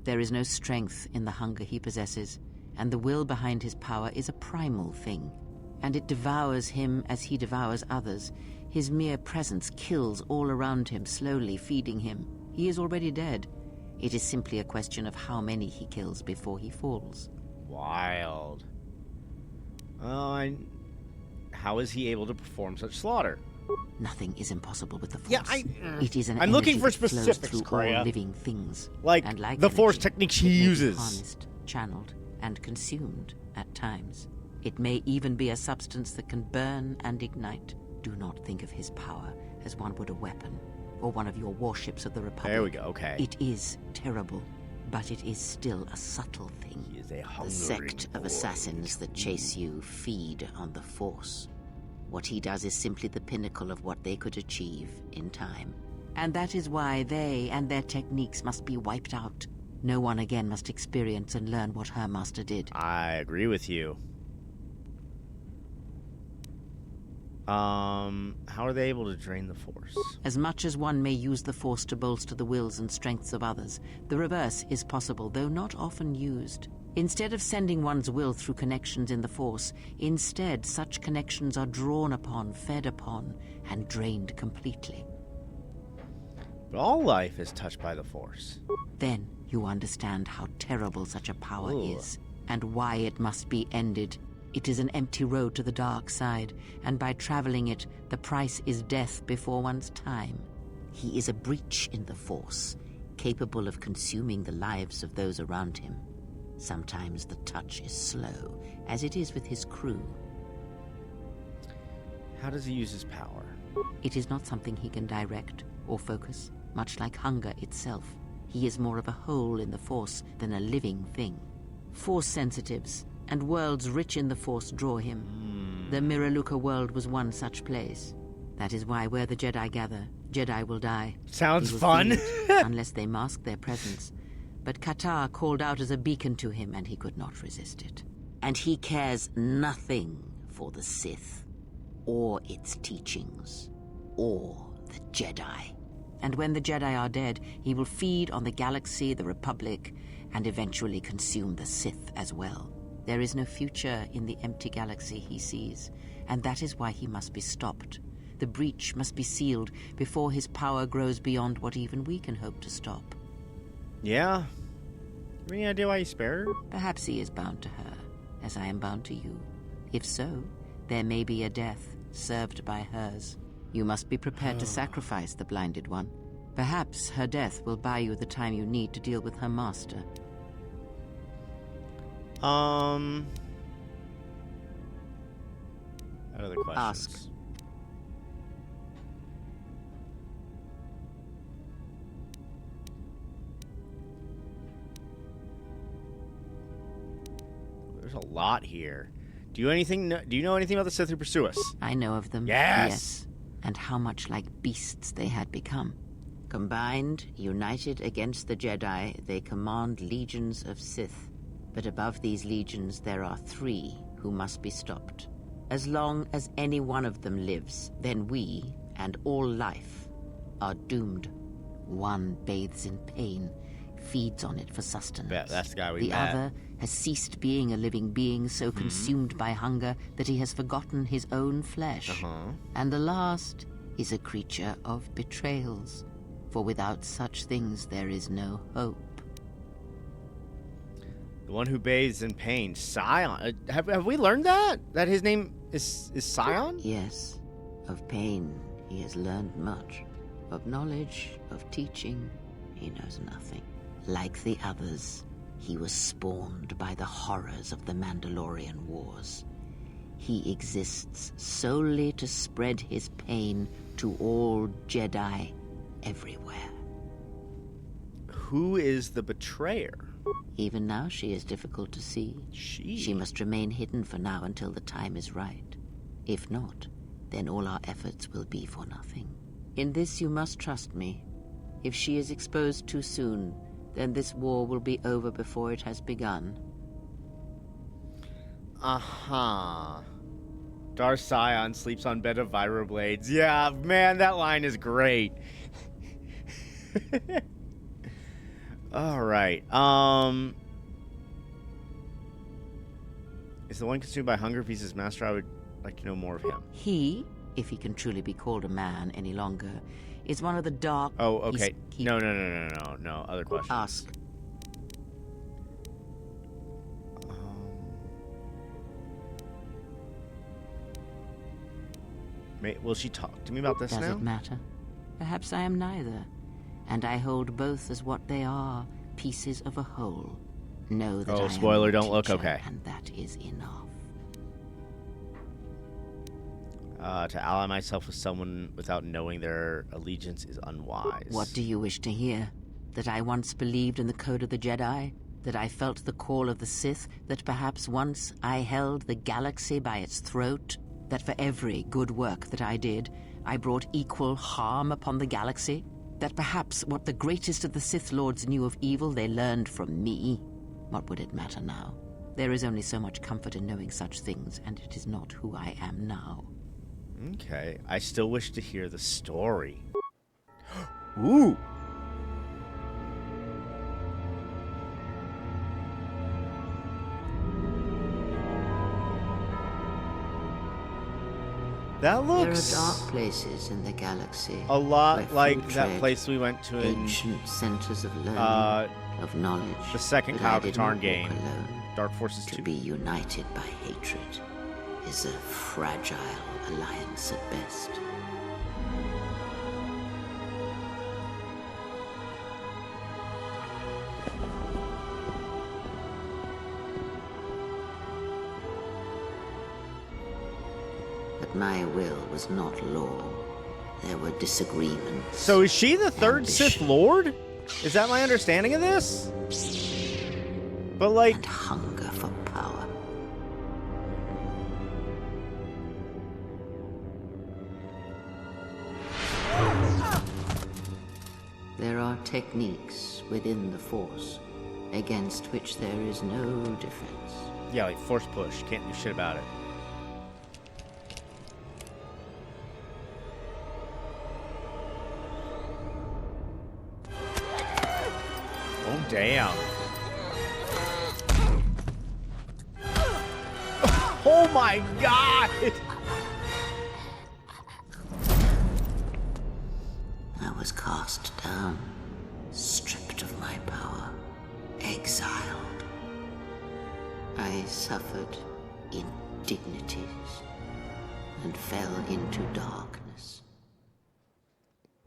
There is no strength in the hunger he possesses, and the will behind his power is a primal thing. And it devours him as he devours others. His mere presence kills all around him, slowly feeding him. He is already dead. It is simply a question of how many he kills before he falls. Wild. How is he able to perform such slaughter? Nothing is impossible with the Force. Yeah, it is an I'm looking energy for that flows specifics, through Kreia. all living things. Like and like the Force energy, technique she it may be uses. harnessed, channeled, and consumed at times. It may even be a substance that can burn and ignite. Do not think of his power as one would a weapon, or one of your warships of the Republic. There we go, okay. It is terrible, but it is still a subtle thing. He is a The hungering sect of boy. assassins that chase you feed on the Force. What he does is simply the pinnacle of what they could achieve in time. And that is why they and their techniques must be wiped out. No one again must experience and learn what her master did. I agree with you. How are they able to drain the Force? As much as one may use the Force to bolster the wills and strengths of others, the reverse is possible, though not often used. Instead of sending one's will through connections in the Force, instead such connections are drawn upon, fed upon, and drained completely. But all life is touched by the Force. Then you understand how terrible such a power Ooh. is, and why it must be ended. It is an empty road to the dark side, and by traveling it, the price is death before one's time. He is a breach in the Force, capable of consuming the lives of those around him. Sometimes the touch is slow, as it is with his crew. How does he use his power? It is not something he can direct or focus, much like hunger itself. He is more of a hole in the Force than a living thing. Force sensitives and worlds rich in the Force draw him. The Miraluka world was one such place. That is why where the Jedi gather, Jedi will die. Sounds He will fun. feel it, unless they mask their presence. But Kotor called out as a beacon to him, and he could not resist it. And he cares nothing for the Sith, or its teachings, or the Jedi. And when the Jedi are dead, he will feed on the galaxy, the Republic, and eventually consume the Sith as well. There is no future in the empty galaxy he sees, and that is why he must be stopped. The breach must be sealed before his power grows beyond what even we can hope to stop. Yeah? Any idea why he spared her? Perhaps he is bound to her, as I am bound to you. If so, there may be a death served by hers. You must be prepared to sacrifice the blinded one. Perhaps her death will buy you the time you need to deal with her master. Other questions? Ask. There's a lot here. Do you know anything about the Sith who pursue us? I know of them. Yes. And how much like beasts they had become. Combined, united against the Jedi, they command legions of Sith. But above these legions, there are 3 who must be stopped. As long as any one of them lives, then we, and all life, are doomed. One bathes in pain, feeds on it for sustenance. Bet that's the guy we The met. other has ceased being a living being, so consumed by hunger that he has forgotten his own flesh. And the last is a creature of betrayals, for without such things there is no hope. The one who bathes in pain, Scion. Have we learned that? That his name is Scion? Yes. Of pain, he has learned much. Of knowledge, of teaching, he knows nothing. Like the others, he was spawned by the horrors of the Mandalorian Wars. He exists solely to spread his pain to all Jedi everywhere. Who is the betrayer? Even now she is difficult to see. She must remain hidden for now until the time is right. If not, then all our efforts will be for nothing. In this you must trust me. If she is exposed too soon, then this war will be over before it has begun. Darth Scion sleeps on bed of vibroblades. Yeah, man, that line is great. All right. Is the one consumed by hunger? If he's his master, I would like to know more of him. He, if he can truly be called a man any longer, is one of the dark... Oh, okay. No. Other questions. Ask. Will she talk to me about this now? Does it matter? Perhaps I am neither. And I hold both as what they are, pieces of a whole. Know that I am spoiler, your don't look, teacher, okay. And that is enough. To ally myself with someone without knowing their allegiance is unwise. What do you wish to hear? That I once believed in the code of the Jedi? That I felt the call of the Sith? That perhaps once I held the galaxy by its throat? That for every good work that I did, I brought equal harm upon the galaxy? That perhaps what the greatest of the Sith Lords knew of evil they learned from me? What would it matter now? There is only so much comfort in knowing such things, and it is not who I am now. Okay, I still wish to hear the story. Ooh! That looks... There are dark places in the galaxy. A lot like that trade, place we went to in... ancient centers of learning, of knowledge. The second but Kyle I did not Katarn walk game, alone. Dark Forces 2. To be united by hatred is a fragile alliance at best. But my will was not law. There were disagreements. So is she the third Sith Lord? Is that my understanding of this? But like... And hunger for power. There are techniques within the Force against which there is no defense. Yeah, like Force push. Can't do shit about it. Oh, damn. Oh my god! I was cast down, stripped of my power, exiled. I suffered indignities and fell into darkness.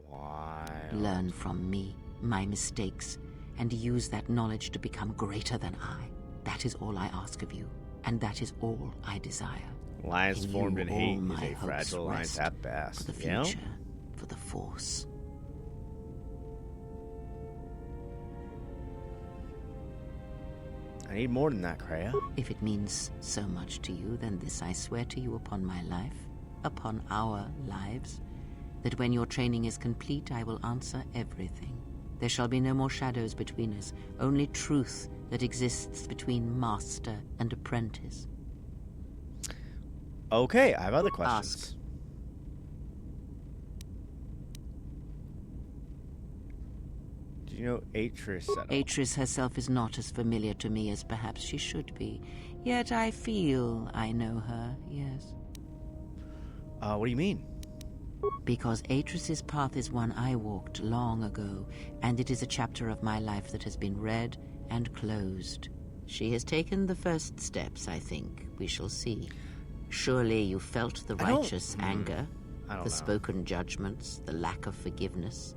Why? Learn from me, my mistakes, and use that knowledge to become greater than I. That is all I ask of you, and that is all I desire. Alliance formed in hate my is a fragile alliance at best. For the future, for the Force. I need more than that, Kreia. If it means so much to you, then this I swear to you upon my life, upon our lives, that when your training is complete, I will answer everything. There shall be no more shadows between us, only truth that exists between master and apprentice. Okay, I have other questions. Ask. Do you know Atris at all? Atris herself is not as familiar to me as perhaps she should be. Yet I feel I know her, yes. What do you mean? Because Atris's path is one I walked long ago, and it is a chapter of my life that has been read and closed. She has taken the first steps, I think. We shall see. Surely you felt the righteous anger, the spoken judgments, the lack of forgiveness.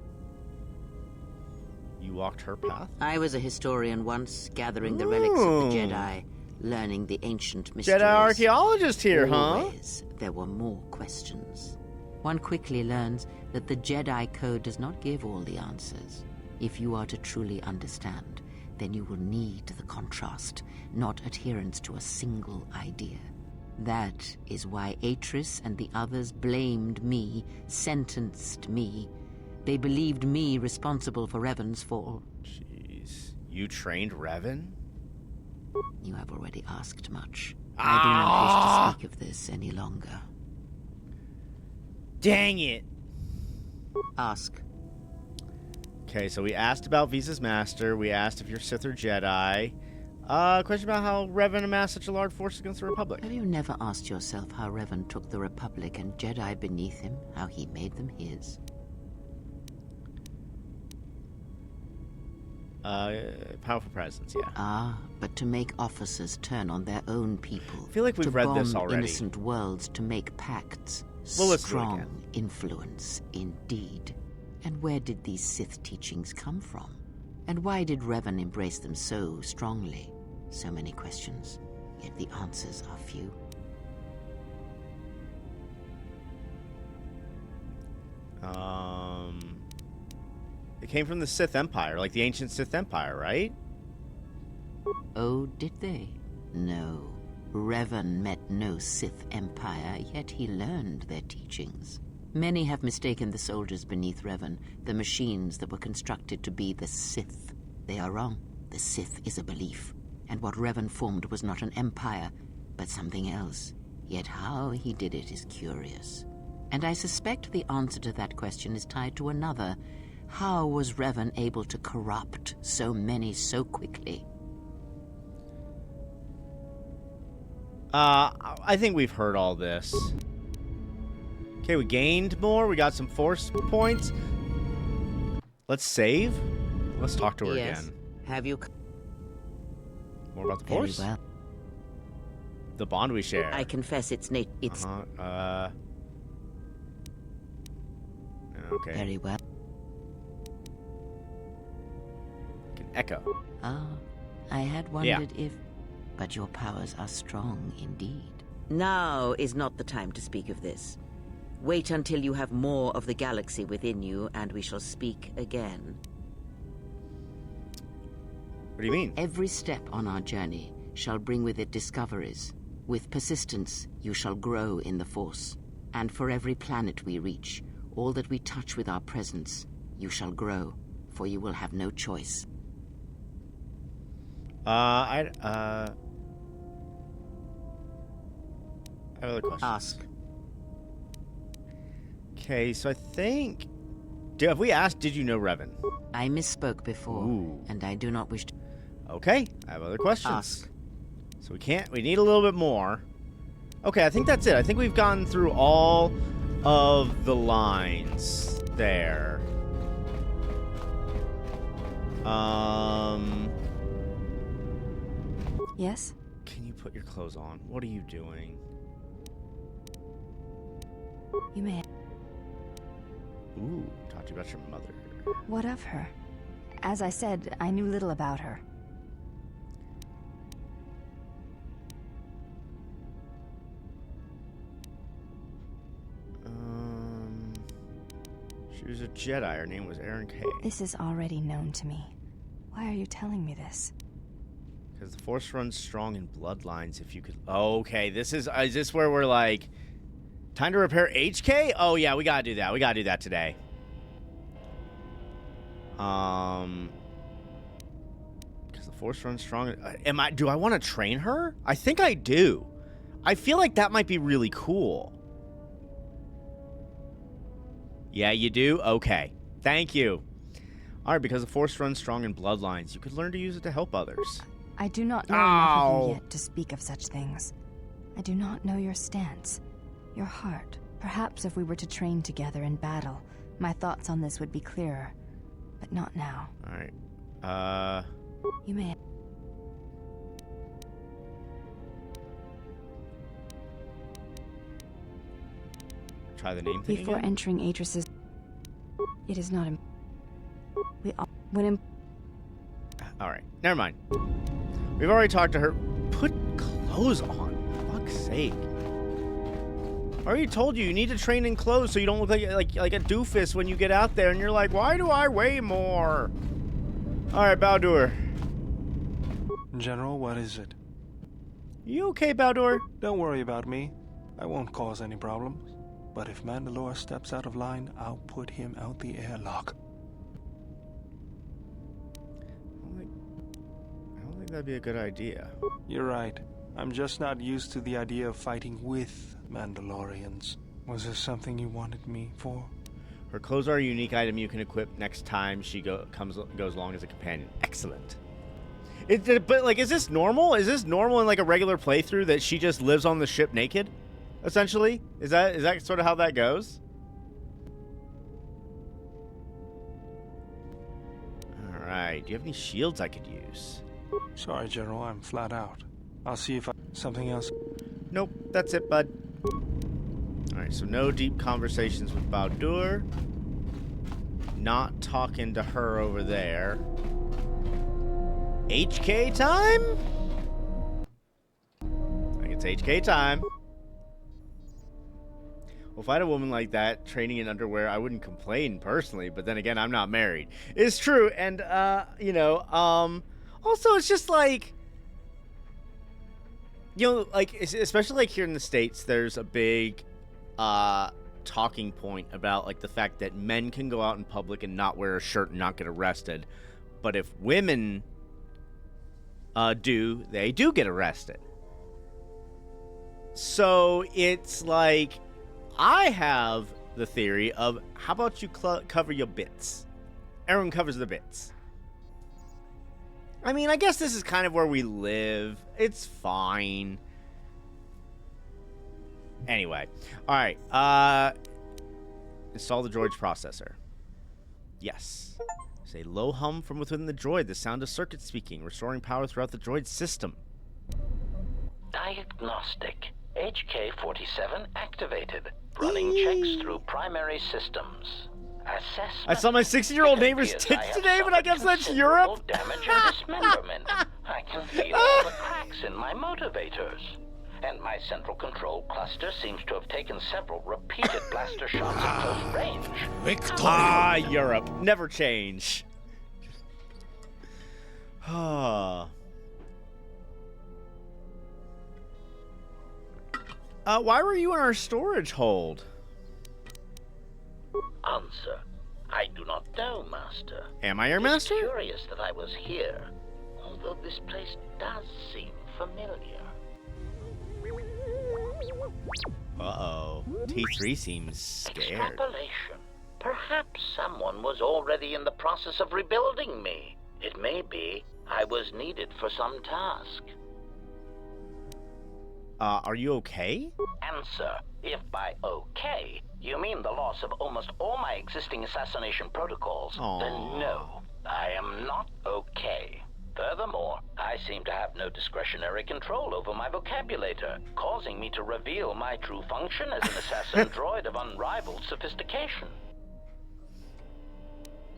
You walked her path? I was a historian once, gathering the relics of the Jedi, learning the ancient mysteries. Jedi archaeologist here, Always, there were more questions. One quickly learns that the Jedi Code does not give all the answers. If you are to truly understand, then you will need the contrast, not adherence to a single idea. That is why Atris and the others blamed me, sentenced me. They believed me responsible for Revan's fall. Jeez. You trained Revan? You have already asked much. I do not wish to speak of this any longer. Dang it. Ask. Okay, so we asked about Visa's master. We asked if you're Sith or Jedi. Question about how Revan amassed such a large force against the Republic. Have you never asked yourself how Revan took the Republic and Jedi beneath him, how he made them his? Powerful presence, yeah. Ah, but to make officers turn on their own people. I feel like we've read this already. Innocent worlds to make pacts. Well, let's do it Strong again. influence, indeed. And where did these Sith teachings come from? And why did Revan embrace them so strongly? So many questions, yet the answers are few. It came from the Sith Empire, like the ancient Sith Empire, right? Oh, did they? No. Revan met no Sith Empire, yet he learned their teachings. Many have mistaken the soldiers beneath Revan, the machines that were constructed to be the Sith. They are wrong. The Sith is a belief, and what Revan formed was not an empire, but something else. Yet how he did it is curious. And I suspect the answer to that question is tied to another. How was Revan able to corrupt so many so quickly? I think we've heard all this. Okay, we gained more. We got some force points. Let's save. Let's talk to her again. Have you... More about the force? Very well. The bond we share. I confess it's Nate. It's... Okay. Very well. Can echo. Ah, I had wondered if... But your powers are strong indeed. Now is not the time to speak of this. Wait until you have more of the galaxy within you, and we shall speak again. What do you mean? Every step on our journey shall bring with it discoveries. With persistence, you shall grow in the Force. And for every planet we reach, all that we touch with our presence, you shall grow, for you will have no choice. I have other questions. Ask. Okay, so I think... Have we asked, did you know Revan? I misspoke before, and I do not wish to... Okay, I have other questions. Ask. So we need a little bit more. Okay, I think that's it. I think we've gone through all of the lines there. Yes? Can you put your clothes on? What are you doing? You may. Ooh, talk to you about your mother. What of her? As I said, I knew little about her. She was a Jedi. Her name was Erin Kay. This is already known to me. Why are you telling me this? Because the Force runs strong in bloodlines. If you could... Oh, okay, is this where we're like... Time to repair HK? Oh, yeah, we gotta do that. We gotta do that today. Because the Force runs strong... Do I want to train her? I think I do. I feel like that might be really cool. Yeah, you do? Okay. Thank you. Alright, because the Force runs strong in bloodlines, you could learn to use it to help others. I do not know enough of you yet to speak of such things. I do not know your stance, your heart. Perhaps if we were to train together in battle, my thoughts on this would be clearer. But not now. Alright. You may... Try the name thing Before again? entering Adris's... It is not... We all... When... Alright, never mind. We've already talked to her. Put clothes on, for fuck's sake. I already told you need to train in clothes so you don't look like a doofus when you get out there and you're like, why do I weigh more? Alright, Baldur. General, what is it? You okay, Baldur? Don't worry about me. I won't cause any problems. But if Mandalore steps out of line, I'll put him out the airlock. I don't think that'd be a good idea. You're right. I'm just not used to the idea of fighting with Mandalorians. Was there something you wanted me for? Her clothes are a unique item you can equip next time she goes along as a companion. Excellent. But like, is this normal? Is this normal in like a regular playthrough that she just lives on the ship naked? Essentially, is that sort of how that goes? All right. Do you have any shields I could use? Sorry, General. I'm flat out. I'll see if something else. Nope. That's it, bud. All right. So no deep conversations with Baldur. Not talking to her over there. HK time? I think it's HK time. Well, if I had a woman like that training in underwear, I wouldn't complain personally, but then again, I'm not married. It's true, and, also, it's just like, like, especially like here in the States, there's a big, talking point about, like, the fact that men can go out in public and not wear a shirt and not get arrested, but if women, they do get arrested. So, it's like... I have the theory of, how about you cover your bits? Everyone covers their bits. I mean, I guess this is kind of where we live. It's fine. Anyway. Alright. Install the droid's processor. Yes. There's a low hum from within the droid. The sound of circuits speaking, restoring power throughout the droid's system. Diagnostic. HK-47 activated. Running checks through primary systems. Assessment. I saw my 60-year-old neighbor's tits today, but I guess that's Europe. Damage and dismemberment. I can feel all the cracks in my motivators. And my central control cluster seems to have taken several repeated blaster shots at close range. Ah, Europe. Never change. Why were you in our storage hold? Answer. I do not know, Master. Am I your master? It's curious that I was here, although this place does seem familiar. Uh-oh. T3 seems scared. Extrapolation. Perhaps someone was already in the process of rebuilding me. It may be I was needed for some task. Are you okay? Answer. If by okay, you mean the loss of almost all my existing assassination protocols, then no, I am not okay. Furthermore, I seem to have no discretionary control over my vocabulator, causing me to reveal my true function as an assassin droid of unrivaled sophistication.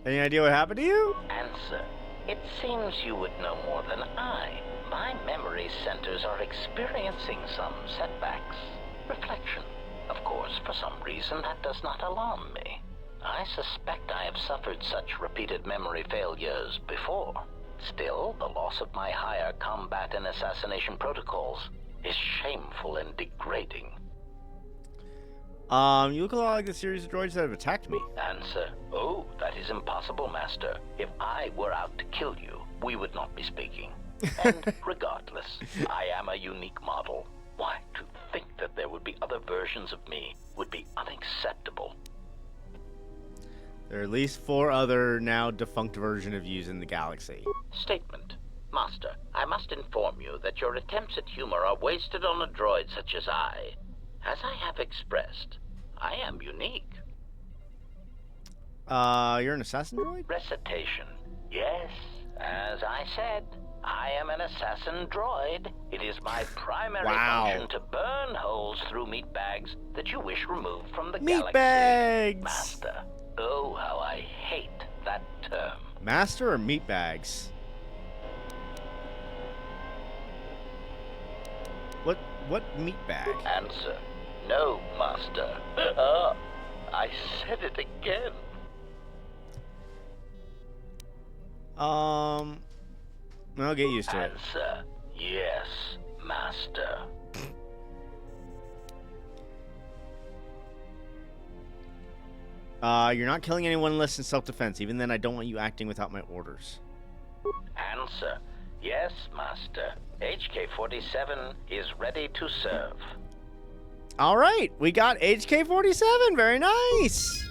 Any idea what happened to you? Answer. It seems you would know more than I. My memory centers are experiencing some setbacks. Reflection. Of course, for some reason, that does not alarm me. I suspect I have suffered such repeated memory failures before. Still, the loss of my higher combat and assassination protocols is shameful and degrading. You look a lot like the series of droids that have attacked me. Answer. Oh, that is impossible, Master. If I were out to kill you, we would not be speaking. And regardless, I am a unique model. Why, to think that there would be other versions of me would be unacceptable. There are at least 4 other now defunct versions of you in the galaxy. Statement. Master, I must inform you that your attempts at humor are wasted on a droid such as I. As I have expressed, I am unique. You're an assassin droid? Recitation. Yes, as I said, I am an assassin droid. It is my primary function to burn holes through meat bags that you wish removed from the galaxy. Meat bags! Master, oh, how I hate that term. Master or meat bags? What meat bag? Answer. No, Master. I said it again. I'll get used to it. Answer. Yes, Master. You're not killing anyone unless in self-defense. Even then, I don't want you acting without my orders. Answer. Yes, Master. HK-47 is ready to serve. All right, we got HK-47. Very nice.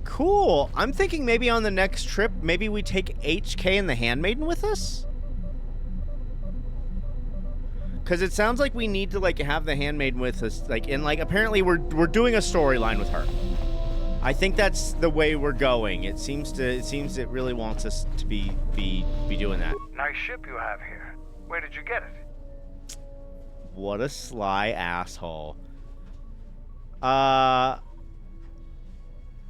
Cool. I'm thinking maybe on the next trip, maybe we take HK and the Handmaiden with us? Because it sounds like we need to, like, have the Handmaiden with us. Like, and, like, apparently we're doing a storyline with her. I think that's the way we're going. It seems it really wants us to be doing that. Nice ship you have here. Where did you get it? What a sly asshole.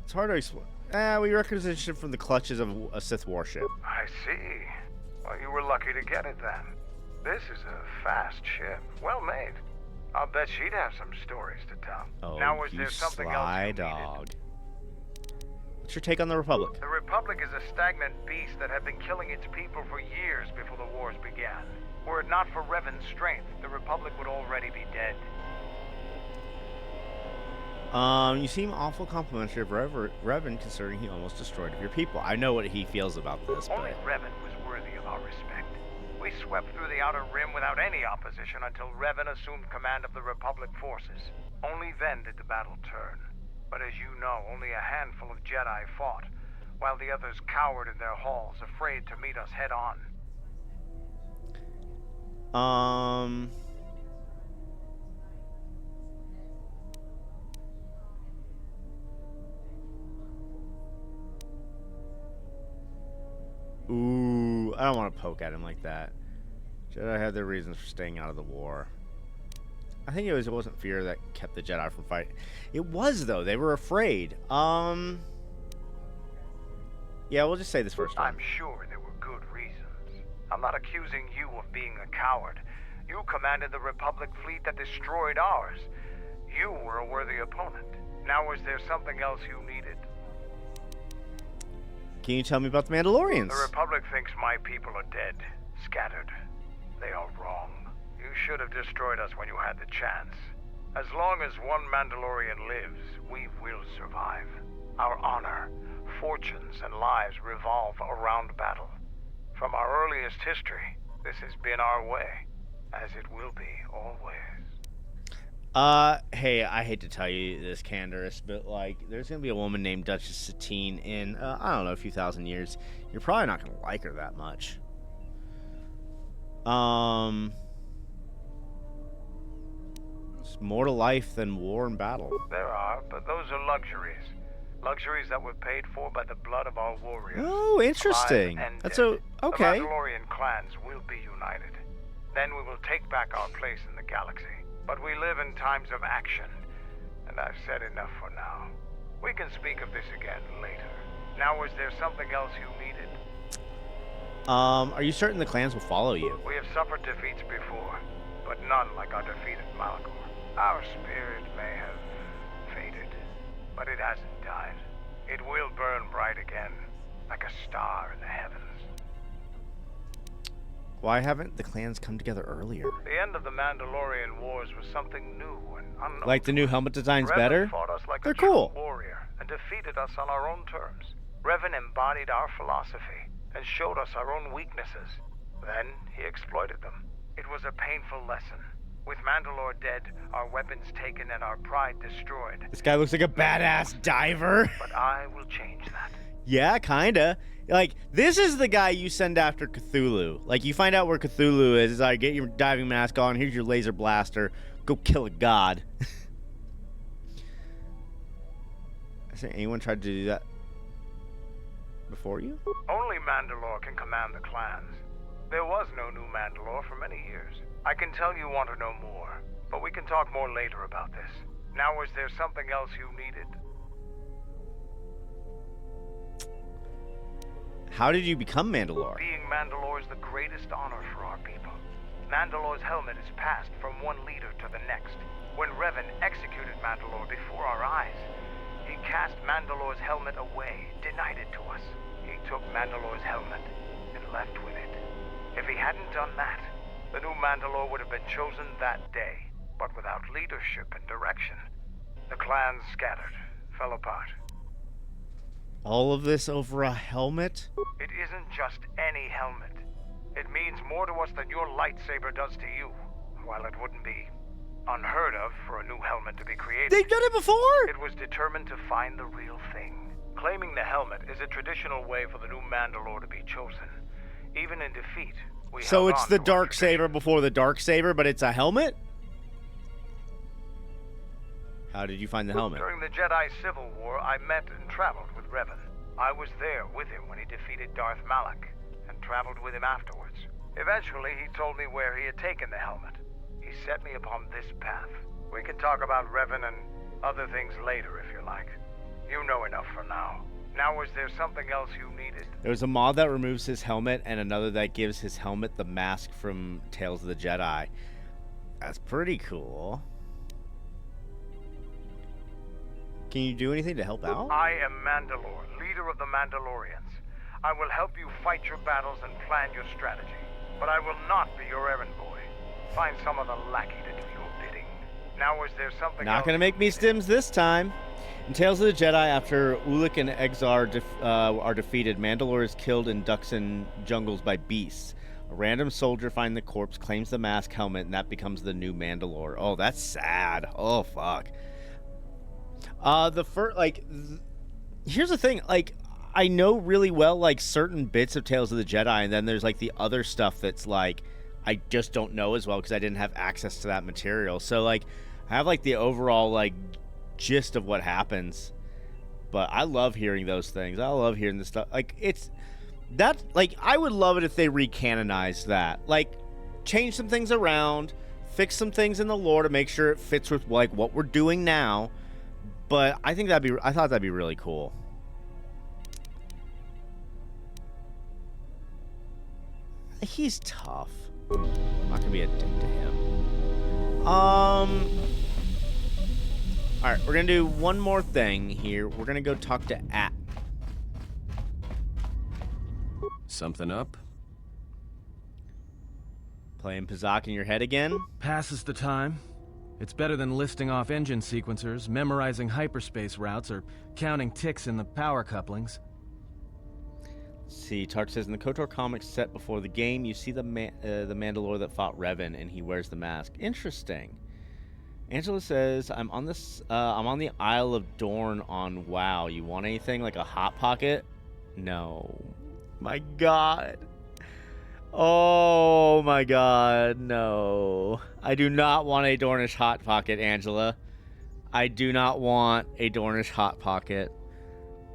It's hard to explain. We requisitioned a ship from the clutches of a Sith warship. I see. Well, you were lucky to get it then. This is a fast ship. Well made. I'll bet she'd have some stories to tell. Oh, now, was there something sly else you dog. needed? What's your take on the Republic? The Republic is a stagnant beast that had been killing its people for years before the wars began. Were it not for Revan's strength, the Republic would already be dead. You seem awful complimentary of Revan, considering he almost destroyed your people. I know what he feels about this, Only but... Revan was worthy of our respect. We swept through the Outer Rim without any opposition until Revan assumed command of the Republic forces. Only then did the battle turn. But as you know, only a handful of Jedi fought, while the others cowered in their halls, afraid to meet us head on. Ooh, I don't want to poke at him like that. Jedi had their reasons for staying out of the war. I think it wasn't fear that kept the Jedi from fighting. It was, though. They were afraid. Yeah, we'll just say this first time. I'm sure there were good reasons. I'm not accusing you of being a coward. You commanded the Republic fleet that destroyed ours. You were a worthy opponent. Now, was there something else you needed? Can you tell me about the Mandalorians? The Republic thinks my people are dead, scattered. They are wrong. You should have destroyed us when you had the chance. As long as one Mandalorian lives, we will survive. Our honor, fortunes, and lives revolve around battle. From our earliest history, this has been our way, as it will be always. Hey, I hate to tell you this, Candace, but, like, there's gonna be a woman named Duchess Satine in, I don't know, a few thousand years. You're probably not gonna like her that much. There's more to life than war and battle. There are, but those are luxuries. Luxuries that were paid for by the blood of our warriors. Oh, interesting. That's okay. The Mandalorian clans will be united. Then we will take back our place in the galaxy. But we live in times of action, and I've said enough for now. We can speak of this again later. Now, is there something else you needed? Are you certain the clans will follow you? We have suffered defeats before, but none like our defeat at Malachor. Our spirit may have faded, but it hasn't died. It will burn bright again, like a star in the heavens. Why haven't the clans come together earlier? The end of the Mandalorian Wars was something new and unknown. Like the new helmet designs Revan better? fought us like They're a true cool. warrior and defeated us on our own terms. Revan embodied our philosophy and showed us our own weaknesses. Then he exploited them. It was a painful lesson. With Mandalore dead, our weapons taken, and our pride destroyed. This guy looks like a badass diver. But I will change that. Yeah, kinda. Like, this is the guy you send after Cthulhu. Like, you find out where Cthulhu is. It's like, get your diving mask on. Here's your laser blaster. Go kill a god. Has anyone tried to do that before you? Only Mandalore can command the clans. There was no new Mandalore for many years. I can tell you want to know more, but we can talk more later about this. Now, is there something else you needed? How did you become Mandalore? Being Mandalore is the greatest honor for our people. Mandalore's helmet is passed from one leader to the next. When Revan executed Mandalore before our eyes, he cast Mandalore's helmet away, denied it to us. He took Mandalore's helmet and left with it. If he hadn't done that, the new Mandalore would have been chosen that day. But without leadership and direction, the clans scattered, fell apart. All of this over a helmet? It isn't just any helmet. It means more to us than your lightsaber does to you. While it wouldn't be unheard of for a new helmet to be created. They've done it before! It was determined to find the real thing. Claiming the helmet is a traditional way for the new Mandalore to be chosen. Even in defeat, we So held it's on the to dark saber before the dark saber, but it's a helmet? How did you find the helmet? During the Jedi Civil War, I met and traveled with Revan. I was there with him when he defeated Darth Malak, and traveled with him afterwards. Eventually, he told me where he had taken the helmet. He set me upon this path. We can talk about Revan and other things later if you like. You know enough for now. Now, is there something else you needed? There's a mod that removes his helmet and another that gives his helmet the mask from Tales of the Jedi. That's pretty cool. Can you do anything to help out? I am Mandalore, leader of the Mandalorians. I will help you fight your battles and plan your strategy. But I will not be your errand boy. Find some other lackey to do your bidding. Now, is there something Not else? gonna make me stims this time. In Tales of the Jedi, after Ulic and Exar are defeated, Mandalore is killed in Duxan jungles by beasts. A random soldier finds the corpse, claims the mask helmet, and that becomes the new Mandalore. Oh, that's sad. Oh, fuck. Here's the thing, like, I know really well, like, certain bits of Tales of the Jedi, and then there's, like, the other stuff that's, like, I just don't know as well because I didn't have access to that material. So, like, I have, like, the overall, like, gist of what happens. But I love hearing those things. I love hearing this stuff. Like, it's... That, like, I would love it if they recanonized that. Like, change some things around, fix some things in the lore to make sure it fits with, like, what we're doing now. But I think I thought that'd be really cool. He's tough. I'm not gonna be a dick to him. Alright, we're gonna do one more thing here. We're gonna go talk to At. Something up? Playing Pazak in your head again? Passes the time. It's better than listing off engine sequencers, memorizing hyperspace routes, or counting ticks in the power couplings. See, Tark says, in the Kotor comics set before the game, you see the Mandalore that fought Revan, and he wears the mask. Interesting. Angela says, I'm on the Isle of Dorne on WoW. You want anything like a Hot Pocket? No. My God. Oh my god, no. I do not want a Dornish Hot Pocket, Angela. I do not want a Dornish Hot Pocket.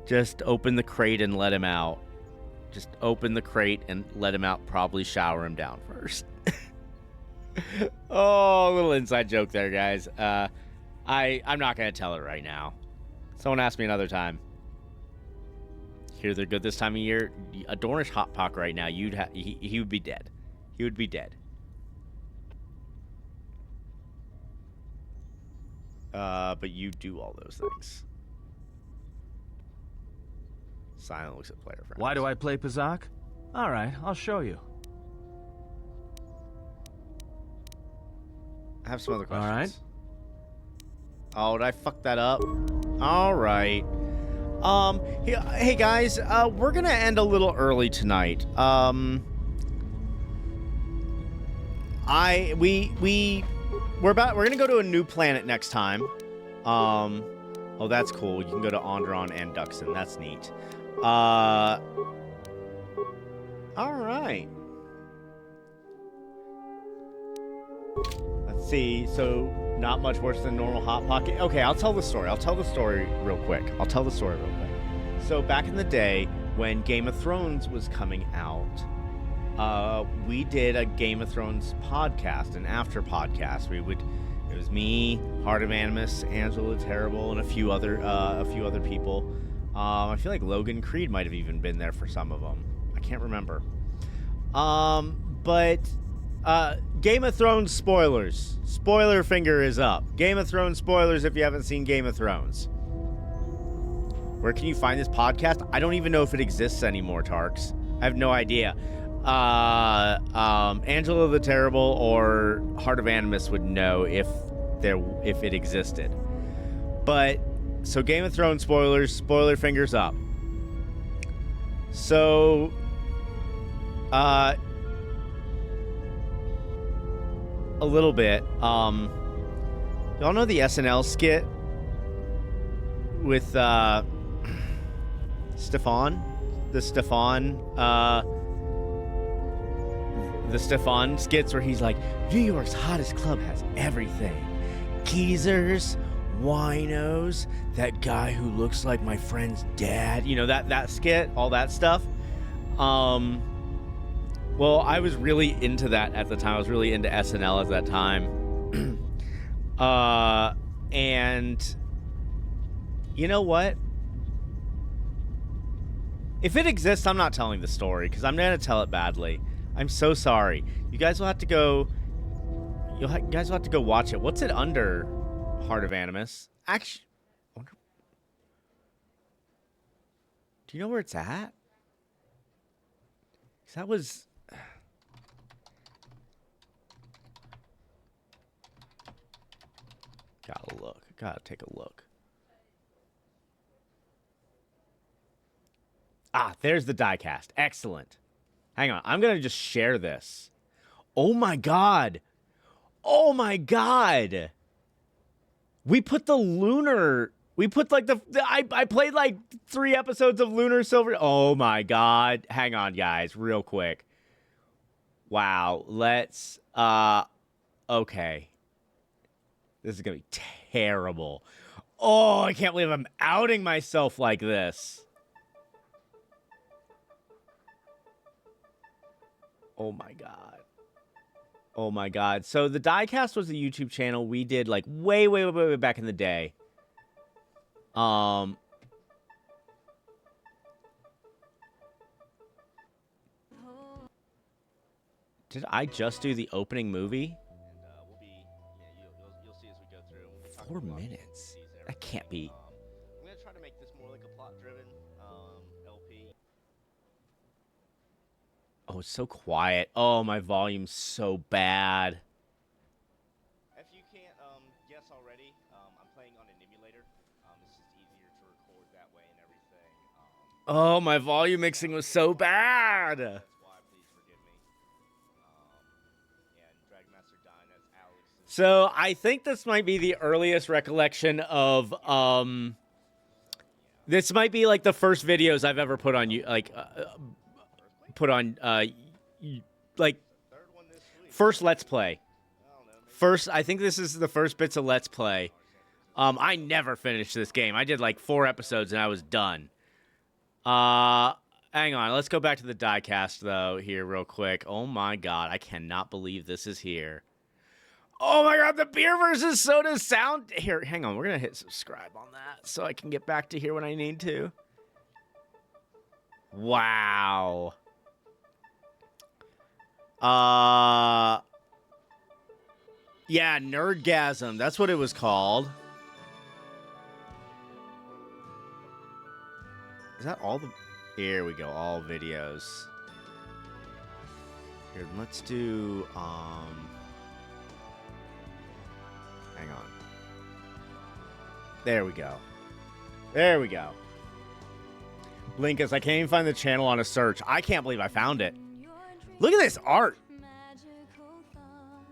Just open the crate and let him out. Just open the crate and let him out. Probably shower him down first. Oh, a little inside joke there, guys. I'm not going to tell it right now. Someone asked me another time. Hear they're good this time of year. A Dornish Hot Pocket right now, he would be dead. He would be dead. But you do all those things. Silent looks at player friends. Why do I play Pazak? Alright, I'll show you. I have some other questions. Alright. Oh, did I fuck that up? Alright. Hey guys, we're gonna end a little early tonight. We're gonna go to a new planet next time. Oh, that's cool. You can go to Onderon and Duxon. That's neat. All right. Let's see. So, not much worse than normal Hot Pocket. Okay, I'll tell the story. Real quick. So, back in the day, when Game of Thrones was coming out, we did a Game of Thrones podcast, an after podcast. It was me, Heart of Animus, Angela Terrible, and a few other people. I feel like Logan Creed might have even been there for some of them. I can't remember. But Game of Thrones spoilers. Spoiler finger is up. Game of Thrones spoilers if you haven't seen Game of Thrones. Where can you find this podcast? I don't even know if it exists anymore, Tarks. I have no idea. Angela the Terrible or Heart of Animus would know if it existed. But so Game of Thrones spoilers, spoiler fingers up. So a little bit. Y'all know the SNL skit with Stefan? The Stefan skits where he's like, New York's hottest club has everything. Geezers, winos, that guy who looks like my friend's dad. You know, that skit, all that stuff. Well, I was really into that at the time. I was really into SNL at that time. And you know what? If it exists, I'm not telling the story because I'm going to tell it badly. I'm so sorry. You guys will have to go... You guys will have to go watch it. What's it under Heart of Animus? Actually... Do you know where it's at? 'Cause that was... Gotta look. Gotta take a look. Ah, there's the diecast. Excellent. Hang on. I'm going to just share this. Oh, my God. Oh, my God. We put the lunar... We put, like, I played, like, 3 episodes of Lunar Silver... Oh, my God. Hang on, guys. Real quick. Wow. Let's... Okay. This is going to be terrible. Oh, I can't believe I'm outing myself like this. Oh my god. Oh my god. So the Diecast was a YouTube channel we did like way back in the day. Did I just do the opening movie? You'll see as we go through. 4 minutes. That can't be. I'm gonna try to make this more like a plot-driven LP. Oh, it's so quiet. Oh, my volume's so bad. If you can't guess already, I'm playing on an emulator. It's just easier to record that way and everything. Oh, my volume mixing was so bad. That's why. Please forgive me. And Dragmaster Dine as Alex. So I think this might be the earliest recollection of This might be like the first videos I've ever put on you, like like, first Let's Play. I think this is the first bits of Let's Play. I never finished this game. I did like 4 episodes and I was done. Hang on. Let's go back to the diecast, though, here real quick. Oh, my God. I cannot believe this is here. Oh, my God. The beer versus soda sound. Here, hang on. We're going to hit subscribe on that so I can get back to here when I need to. Wow. Yeah, Nerdgasm. That's what it was called. Is that all the... Here we go, all videos. Here, let's do, hang on. There we go. There we go. Linkus, I can't even find the channel on a search. I can't believe I found it. Look at this art.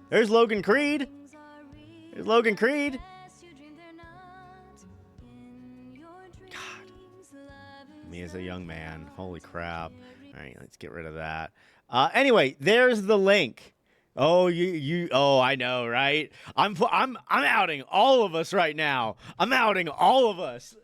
There's Logan Creed. There's Logan Creed. Me as a young man. Holy crap. All right, let's get rid of that. Anyway, there's the link. Oh, oh, I know, right? I'm outing all of us right now. I'm outing all of us.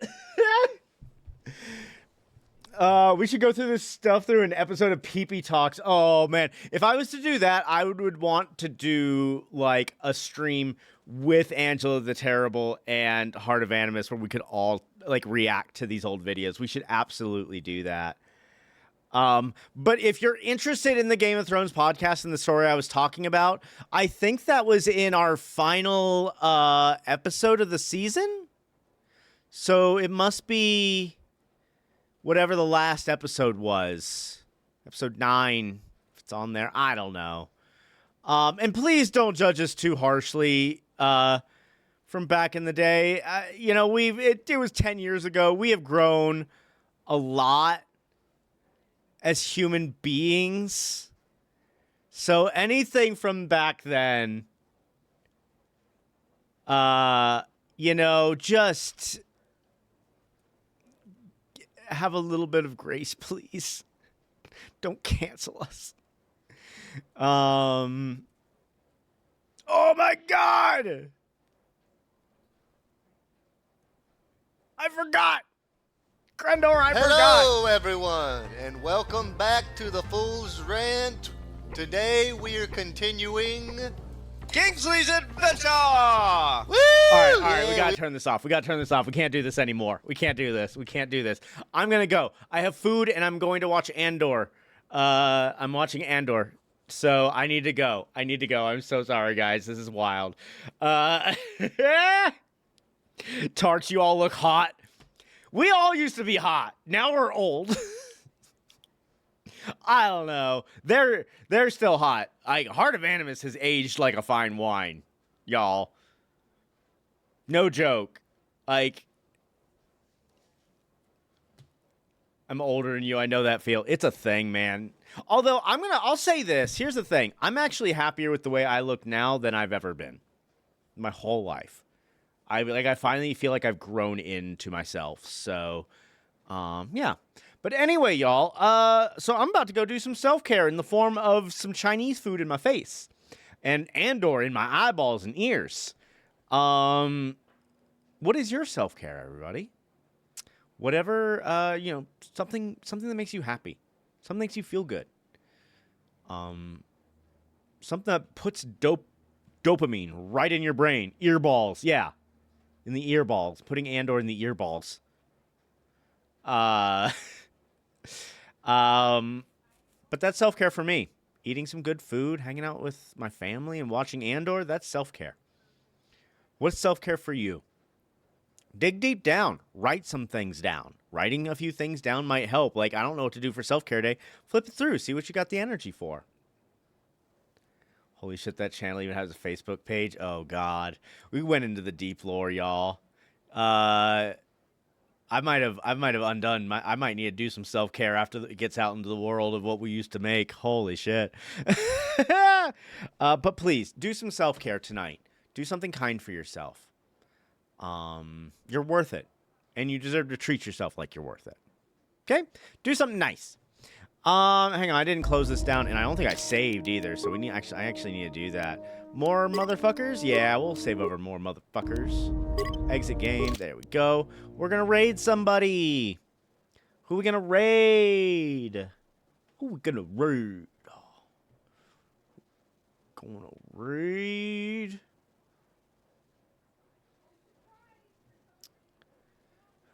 We should go through this stuff through an episode of PP Talks. Oh, man. If I was to do that, I would want to do, like, a stream with Angela the Terrible and Heart of Animus where we could all, like, react to these old videos. We should absolutely do that. But if you're interested in the Game of Thrones podcast and the story I was talking about, I think that was in our final episode of the season. So it must be whatever the last episode was. Episode 9, if it's on there. I don't know. And please don't judge us too harshly from back in the day. You know, it was 10 years ago. We have grown a lot as human beings. So anything from back then, you know, just have a little bit of grace, please. Don't cancel us. Oh my God! I forgot! Crendor, I forgot! Hello, everyone, and welcome back to the Fool's Rant. Today we are continuing Kingsley's Adventure! All right, we gotta turn this off. We can't do this anymore. We can't do this. I'm gonna go. I have food, and I'm going to watch Andor. I'm watching Andor. So I need to go. I'm so sorry, guys. This is wild. Tarts, you all look hot. We all used to be hot. Now we're old. I don't know. They're still hot. Heart of Animus has aged like a fine wine, y'all. No joke. Like, I'm older than you. I know that feel. It's a thing, man. Although I'll say this. Here's the thing. I'm actually happier with the way I look now than I've ever been. My whole life. I finally feel like I've grown into myself. So, yeah. But anyway, y'all, so I'm about to go do some self-care in the form of some Chinese food in my face and Andor in my eyeballs and ears. What is your self-care, everybody? Whatever, you know, something that makes you happy. Something that makes you feel good. Something that puts dopamine right in your brain. Earballs, yeah. In the earballs. Putting Andor in the earballs. But that's self-care for me. Eating some good food, hanging out with my family, and watching Andor, that's self-care. What's self-care for you? Dig deep down. Write some things down. Writing a few things down might help. Like, I don't know what to do for self-care day. Flip it through. See what you got the energy for. Holy shit, that channel even has a Facebook page. Oh, God. We went into the deep lore, y'all. I might have undone. I might need to do some self-care after it gets out into the world of what we used to make. Holy shit. But please, do some self-care tonight. Do something kind for yourself. You're worth it. And you deserve to treat yourself like you're worth it. Okay? Do something nice. Hang on, I didn't close this down, and I don't think I saved either, so I actually need to do that. More motherfuckers? Yeah, we'll save over more motherfuckers. Exit game, there we go. We're gonna raid somebody. Who we gonna raid? Who we gonna raid? Gonna raid.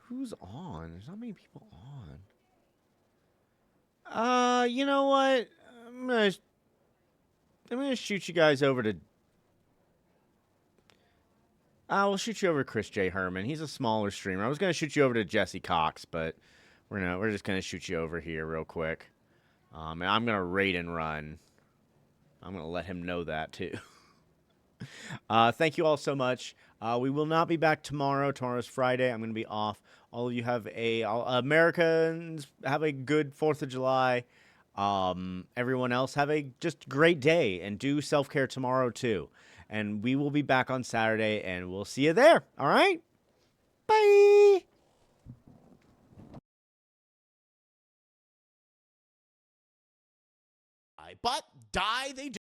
Who's on? There's not many people on. You know what? I'm gonna shoot you guys over to. We'll shoot you over to Chris J. Herman. He's a smaller streamer. I was gonna shoot you over to Jesse Cox, but we're just gonna shoot you over here real quick. And I'm gonna raid and run. I'm gonna let him know that too. Thank you all so much. We will not be back tomorrow. Tomorrow's Friday. I'm gonna be off. All of you have Americans have a good 4th of July. Everyone else have a just great day and do self-care tomorrow too. And we will be back on Saturday and we'll see you there. All right? Bye. But die they do.